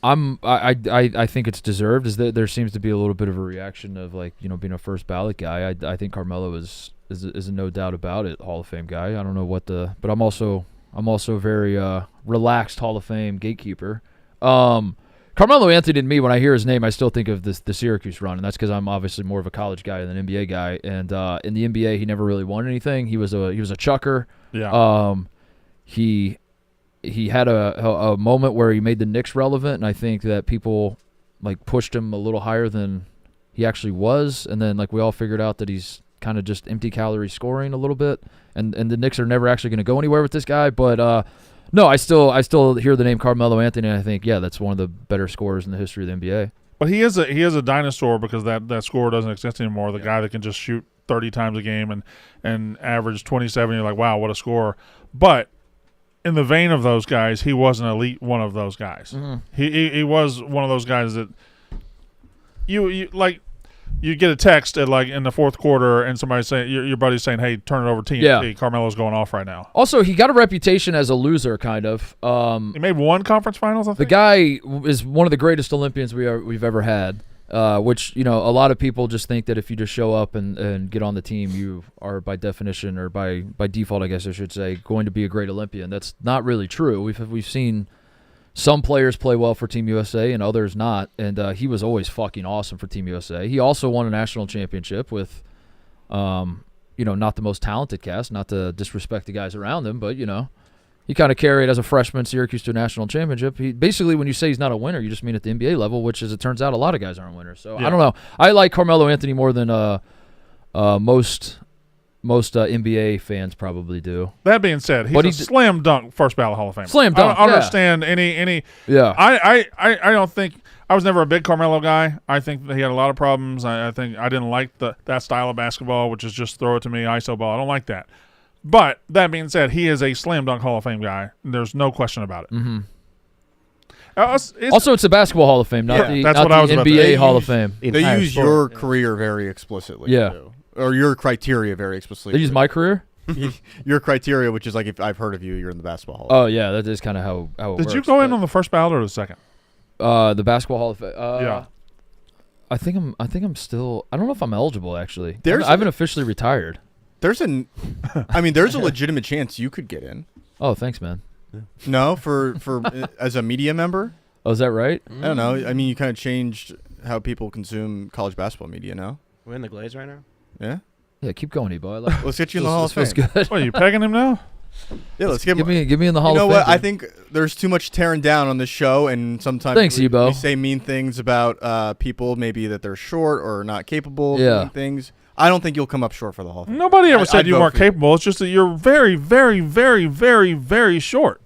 I think it's deserved. Is that there seems to be a little bit of a reaction of like being a first ballot guy. I think Carmelo is no doubt about it Hall of Fame guy. I don't know but I'm also very relaxed Hall of Fame gatekeeper. Carmelo Anthony to me, when I hear his name, I still think of the Syracuse run, and that's because I'm obviously more of a college guy than an NBA guy. And in the NBA, he never really won anything. He was a chucker. Yeah. He had a moment where he made the Knicks relevant, and I think that people like pushed him a little higher than he actually was, and then like we all figured out that he's kind of just empty calorie scoring a little bit, and the Knicks are never actually going to go anywhere with this guy. But no, I still hear the name Carmelo Anthony, and I think that's one of the better scorers in the history of the NBA. But he is a dinosaur because that scorer doesn't exist anymore. The guy that can just shoot 30 times a game and average 27. You're like, wow, what a scorer. But in the vein of those guys, he was an elite one of those guys. Mm-hmm. He was one of those guys that you get a text at like in the fourth quarter and somebody saying your buddy's saying, hey, turn it over TNT. Yeah. Carmelo's going off right now. Also, he got a reputation as a loser, kind of. He made one conference finals, I think. The guy is one of the greatest Olympians we've ever had. Which a lot of people just think that if you just show up and get on the team, you are by definition or by default, I guess I should say, going to be a great Olympian. That's not really true. We've seen some players play well for Team USA and others not, and he was always fucking awesome for Team USA. He also won a national championship with, not the most talented cast, not to disrespect the guys around him, but he kind of carried as a freshman Syracuse to a national championship. He basically, when you say he's not a winner, you just mean at the NBA level, which, as it turns out, a lot of guys aren't winners. So yeah. I don't know. I like Carmelo Anthony more than most NBA fans probably do. That being said, he's a slam dunk first ballot Hall of Famer. Slam dunk. I don't understand any. Yeah. I don't think I was never a big Carmelo guy. I think that he had a lot of problems. I think I didn't like that style of basketball, which is just throw it to me, ISO ball. I don't like that. But that being said, he is a slam dunk Hall of Fame guy. There's no question about it. Mm-hmm. Also, it's the Basketball Hall of Fame, not the NBA Hall of Fame. They use your career very explicitly. Yeah. Too. Or your criteria very explicitly. They use my career? Your criteria, which is like if I've heard of you, you're in the Basketball Hall of Fame. Oh, yeah, that is kind of how it works. Did you go in on the first ballot or the second? The Basketball Hall of Fame. Yeah. I think I'm still. I don't know if I'm eligible actually. I I haven't officially retired. There's a legitimate chance you could get in. Oh, thanks, man. No, for as a media member. Oh, is that right? I don't know. I mean, you kind of changed how people consume college basketball media. No. We're in the Glaze right now. Yeah. Yeah, keep going, Ebo. Let's get you in the Hall of Fame. Feels good. What, are you pegging him now? Yeah, let's give me in the Hall of Fame. You know what? I think there's too much tearing down on this show, and sometimes we say mean things about people, maybe that they're short or not capable of doing things. I don't think you'll come up short for the Hall of Fame. Nobody ever said you weren't capable. It's just that you're very, very, very, very, very short.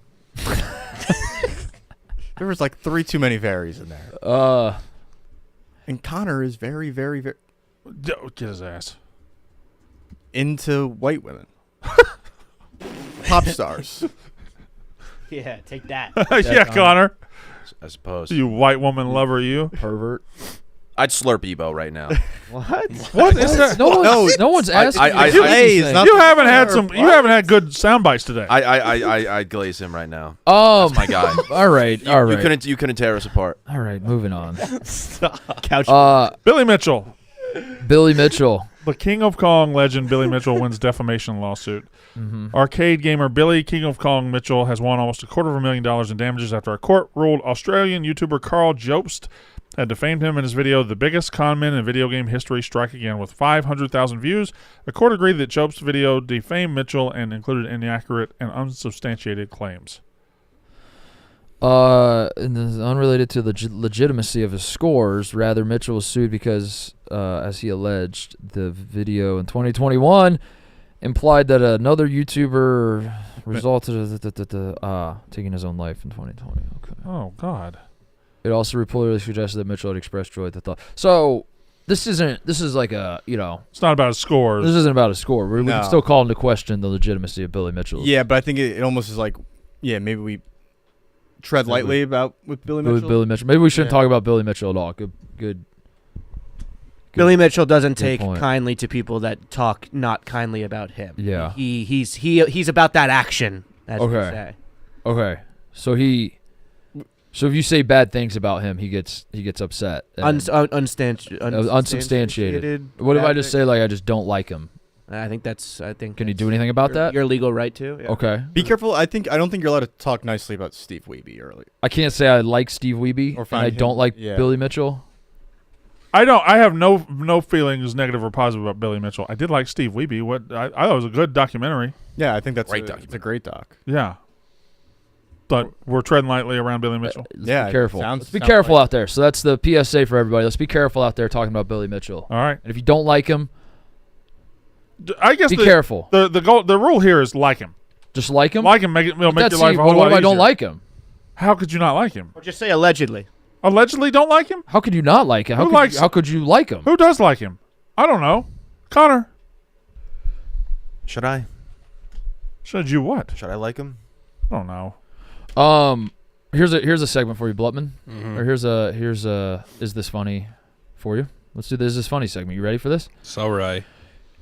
There was like 3 too many varies in there. And Connor is very, very, very... Get his ass. Into white women. Pop stars. Yeah, take that. Yeah, Connor. I suppose. You white woman lover, you. Pervert. I'd slurp Ebo right now. What? What is that? No one's asking. You haven't had good sound bites today. I'd glaze him right now. That's my guy. All right. You couldn't tear us apart. All right, moving on. Couch. Billy Mitchell. The King of Kong legend Billy Mitchell wins defamation lawsuit. Mm-hmm. Arcade gamer Billy King of Kong Mitchell has won almost $250,000 in damages after a court ruled Australian YouTuber Carl Jobst had defamed him in his video, The Biggest Conman in Video Game History Strike Again, with 500,000 views. The court agreed that Jobst's video defamed Mitchell and included inaccurate and unsubstantiated claims. And this is unrelated to the legitimacy of his scores. Rather, Mitchell was sued because, as he alleged, the video in 2021 implied that another YouTuber resulted in taking his own life in 2020. Okay. Oh, God. It also reportedly suggested that Mitchell had expressed joy at the thought. So, this is like a, It's not about his scores. this isn't about a score. We No. can still call into question the legitimacy of Billy Mitchell. Yeah, but I think it almost is like, maybe we tread lightly with Billy Mitchell. Billy Mitchell. Maybe we shouldn't talk about Billy Mitchell at all. Good. Billy Mitchell doesn't Good take point. kindly to people that talk not kindly about him. Yeah. He's about that action, as we Okay. say. Okay. So if you say bad things about him, he gets upset. And unsubstantiated. What if I just say like I just don't like him? I think Can you do anything about that? Your legal right to. Yeah. Okay. Be careful. I don't think you're allowed to talk nicely about Steve Wiebe early. I can't say I like Steve Wiebe Or and find I him- don't like yeah. Billy Mitchell. I have no feelings, negative or positive, about Billy Mitchell. I did like Steve Wiebe. I thought it was a good documentary. Yeah, I think that's Great it's a great doc. Yeah. But we're treading lightly around Billy Mitchell. Let's Yeah, be careful. sounds- Let's be sounds careful like- out there. So that's the PSA for everybody. Let's be careful out there talking about Billy Mitchell. All right. And if you don't like him, I guess be careful. The rule here is like him. Just like him. Like him, it'll make That's your life a whole what lot if I don't easier. like him? How could you not like him? Or just say allegedly. Allegedly don't like him? How could you not like him? Who likes- How could you like him? Who does like him? I don't know. Connor, Should I? should you what? Should I like him? I don't know. Here's a segment for you, Blutman. Or here's a is this funny for you? Let's do the Is This Funny segment. You ready for this? So right.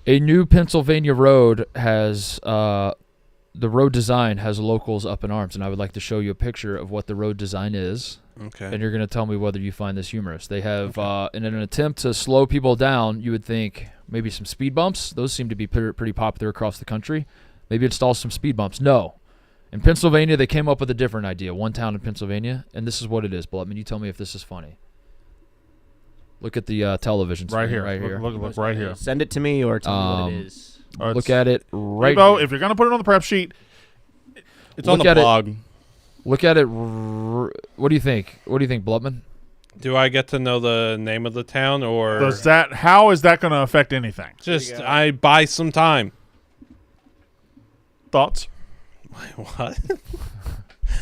A new Pennsylvania road has the road design has locals up in arms, and I would like to show you a picture of what the road design is. Okay. And you're going to tell me whether you find this humorous. They have, in an attempt to slow people down, you would think maybe some speed bumps. Those seem to be pretty popular across the country. Maybe install some speed bumps. No. In Pennsylvania, they came up with a different idea. One town in Pennsylvania, and this is what it is, Blutman. You tell me if this is funny. Look at the television screen Right here. Right here. Look right here. Send it to me or tell me what it is. Look at it right Debo, here. if you're going to put it on the prep sheet, It's on Look the at it. blog. Look at it. What do you think? What do you think, Blutman? Do I get to know the name of the town or how is that going to affect anything? just I buy some time? Thoughts? What?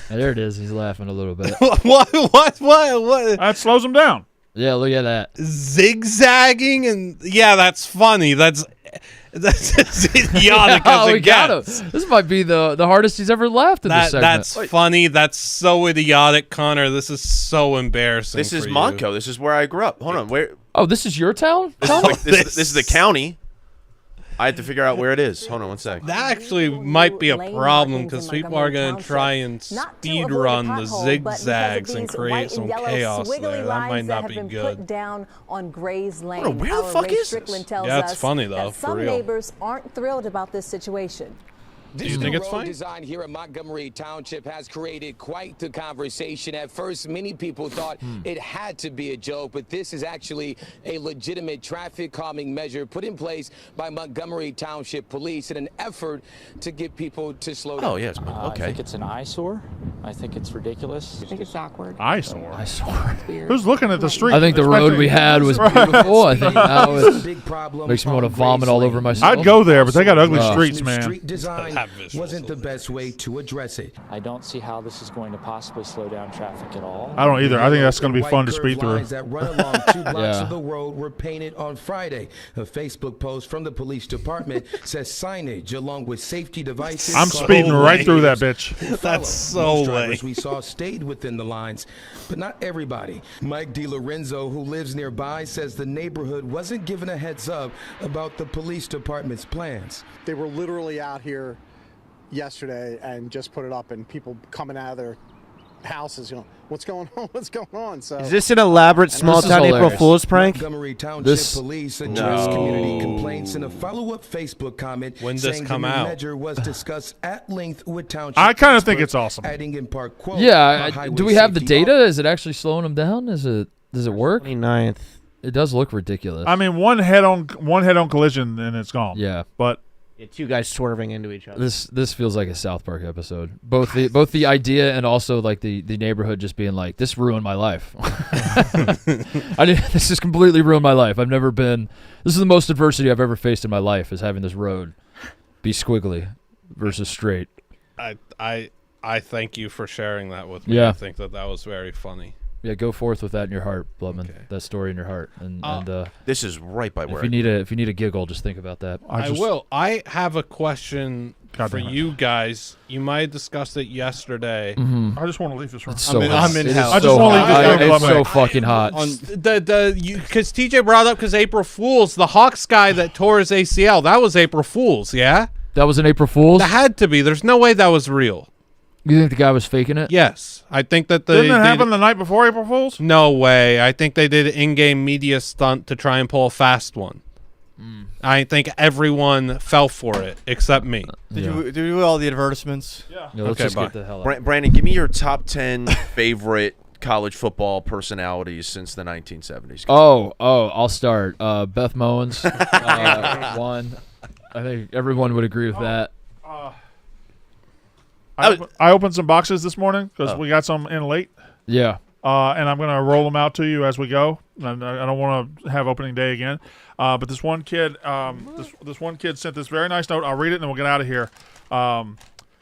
There it is. He's laughing a little bit. what? That slows him down. Yeah, look at that. Zigzagging and yeah, that's funny. That's as idiotic as Oh, it we got gets. him. This might be the hardest he's ever laughed in this segment. That's funny. That's so idiotic, Connor. This is so embarrassing. This is for you. Monco. This is where I grew up. Hold on. Where? Oh, this is your town? This is the county. I had to figure out where it is. Hold on one sec. That actually might be a problem because people are going to try and speed run the zigzags and create some chaos there. That might not be good. Down on Gray's Lane. Hold on, where the Our fuck Ray is Strickland this? tells Yeah, it's us funny, though, that for some real. neighbors aren't thrilled about this situation. Do you think it's road funny? design here in Montgomery Township has created quite the conversation. At first, many people thought it had to be a joke, but this is actually a legitimate traffic calming measure put in place by Montgomery Township Police in an effort to get people to slow down. Oh yes. I Okay. think it's an eyesore. I think it's ridiculous. I think it's awkward. Eyesore. I swear. Who's looking at the street? I think the road we had was beautiful. I think now it makes me want to vomit all over myself. I'd go there, but they got ugly Oh. streets, man. Street design Have visuals wasn't the of best way to address it. I don't see how this is going to possibly slow down traffic at all. I don't either. I think that's going to be White fun to curved speed through. lines that run along 2 blocks Yeah. of the road were painted on Friday. A Facebook post from the police department says signage along with safety devices. I'm called speeding right lame. through that bitch. That's so Most lame. drivers we saw stayed within the lines, but not everybody. Mike DiLorenzo, who lives nearby, says the neighborhood wasn't given a heads up about the police department's plans. They were literally out here yesterday and just put it up, and people coming out of their houses going, what's going on? What's going on? So Is this an elaborate small This is town April hilarious. Fool's prank? Montgomery Township This- Police addressed No. community complaints in a follow-up Facebook comment When did saying this come the new out? measure was discussed at length with township I kind of think experts, it's awesome. adding in part, quote, Yeah, "A highway do we have the safety data? Is it actually slowing them down? Does it work? 29th. It does look ridiculous. I mean, one head-on collision and it's gone. yeah. But Yeah, two guys swerving into each other. This feels like a South Park episode. Both the idea and also like the neighborhood just being like, this ruined my life. This has completely ruined my life. I've never been. This is the most adversity I've ever faced in my life, is having this road be squiggly versus straight. I thank you for sharing that with me. Yeah. I think that was very funny. Yeah, go forth with that in your heart, Bloodman. Okay. That story in your heart, and this is right by where if you need a giggle, just think about that. I will. I have a question for damn it. you guys. You might have discussed it yesterday. I just want to leave this room. It's so hot. I'm in It is hell. I just so wanna leave hot. this room, It's so Bloodman. fucking hot. Because TJ brought up because April Fools, the Hawks guy that tore his ACL, that was April Fools, yeah? That was an April Fool's? That had to be. There's no way that was real. You think the guy was faking it? Yes. I think that Didn't it happen the night before April Fool's? No way. I think they did an in-game media stunt to try and pull a fast one. I think everyone fell for it except me. Did you do all the advertisements? Yeah. Let's Okay, just bye. get the hell out. Brandon, give me your top 10 favorite college football personalities since the 1970s. Oh, I'll start. Beth Mowens, one. I think everyone would agree with that. I opened some boxes this morning because we got some in late. Yeah. And I'm going to roll them out to you as we go. And I don't want to have opening day again. But this one kid, this one kid sent this very nice note. I'll read it and then we'll get out of here.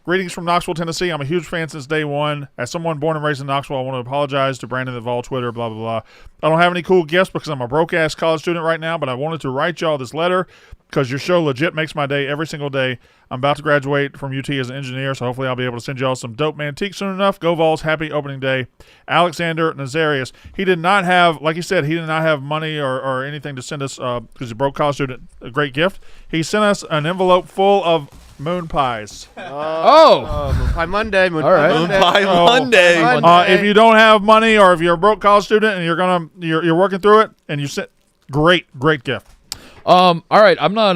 Greetings from Knoxville, Tennessee. I'm a huge fan since day one. As someone born and raised in Knoxville, I want to apologize to Brandon the Vol Twitter, blah, blah, blah. I don't have any cool gifts because I'm a broke-ass college student right now, but I wanted to write y'all this letter because your show legit makes my day every single day. I'm about to graduate from UT as an engineer, so hopefully I'll be able to send y'all some dope mantiques soon enough. Go Vols. Happy opening day. Alexander Nazarius. He did not have, like he said, he did not have money or anything to send us because he's a broke college student, a great gift. He sent us an envelope full of moon pies. Moon Pie Monday. Moon All right. Pie Monday. If you don't have money or if you're a broke college student and you're working through it and you sent great gift. All right, I'm not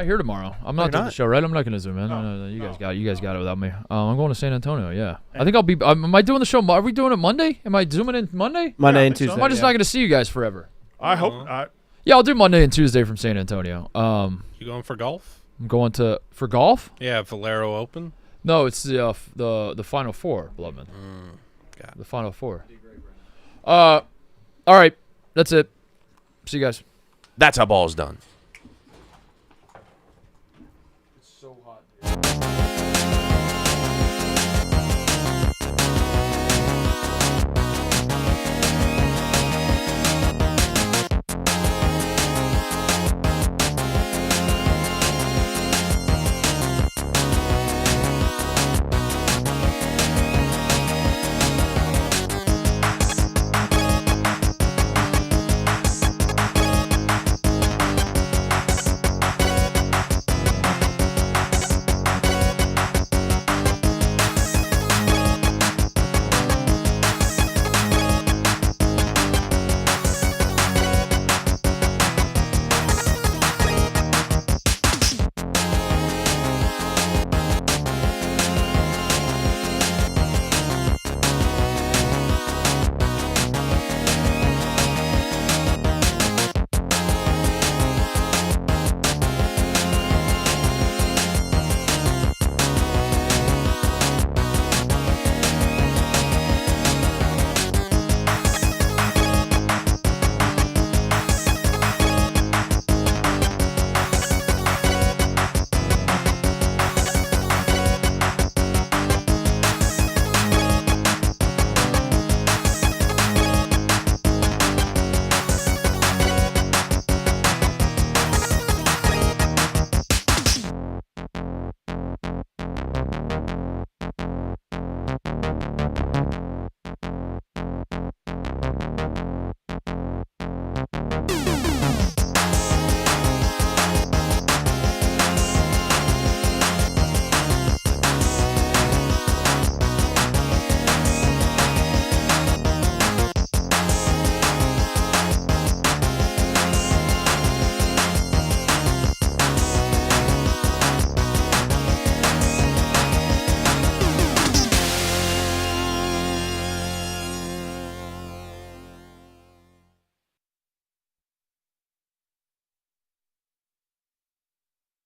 here tomorrow. I'm not doing the not? show, right? I'm not going to zoom in. No, you guys got it without me. I'm going to San Antonio. Yeah, I think I'll be. Am I doing the show? Are we doing it Monday? Am I zooming in Monday? Monday and think so. Tuesday. Am I just not going to see you guys forever? I hope. Yeah, I'll do Monday and Tuesday from San Antonio. You going for golf? I'm going for golf. Yeah, Valero Open. No, it's the Final Four, Bloodman. The Final Four. All right, that's it. See you guys. That's how ball is done.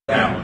Down.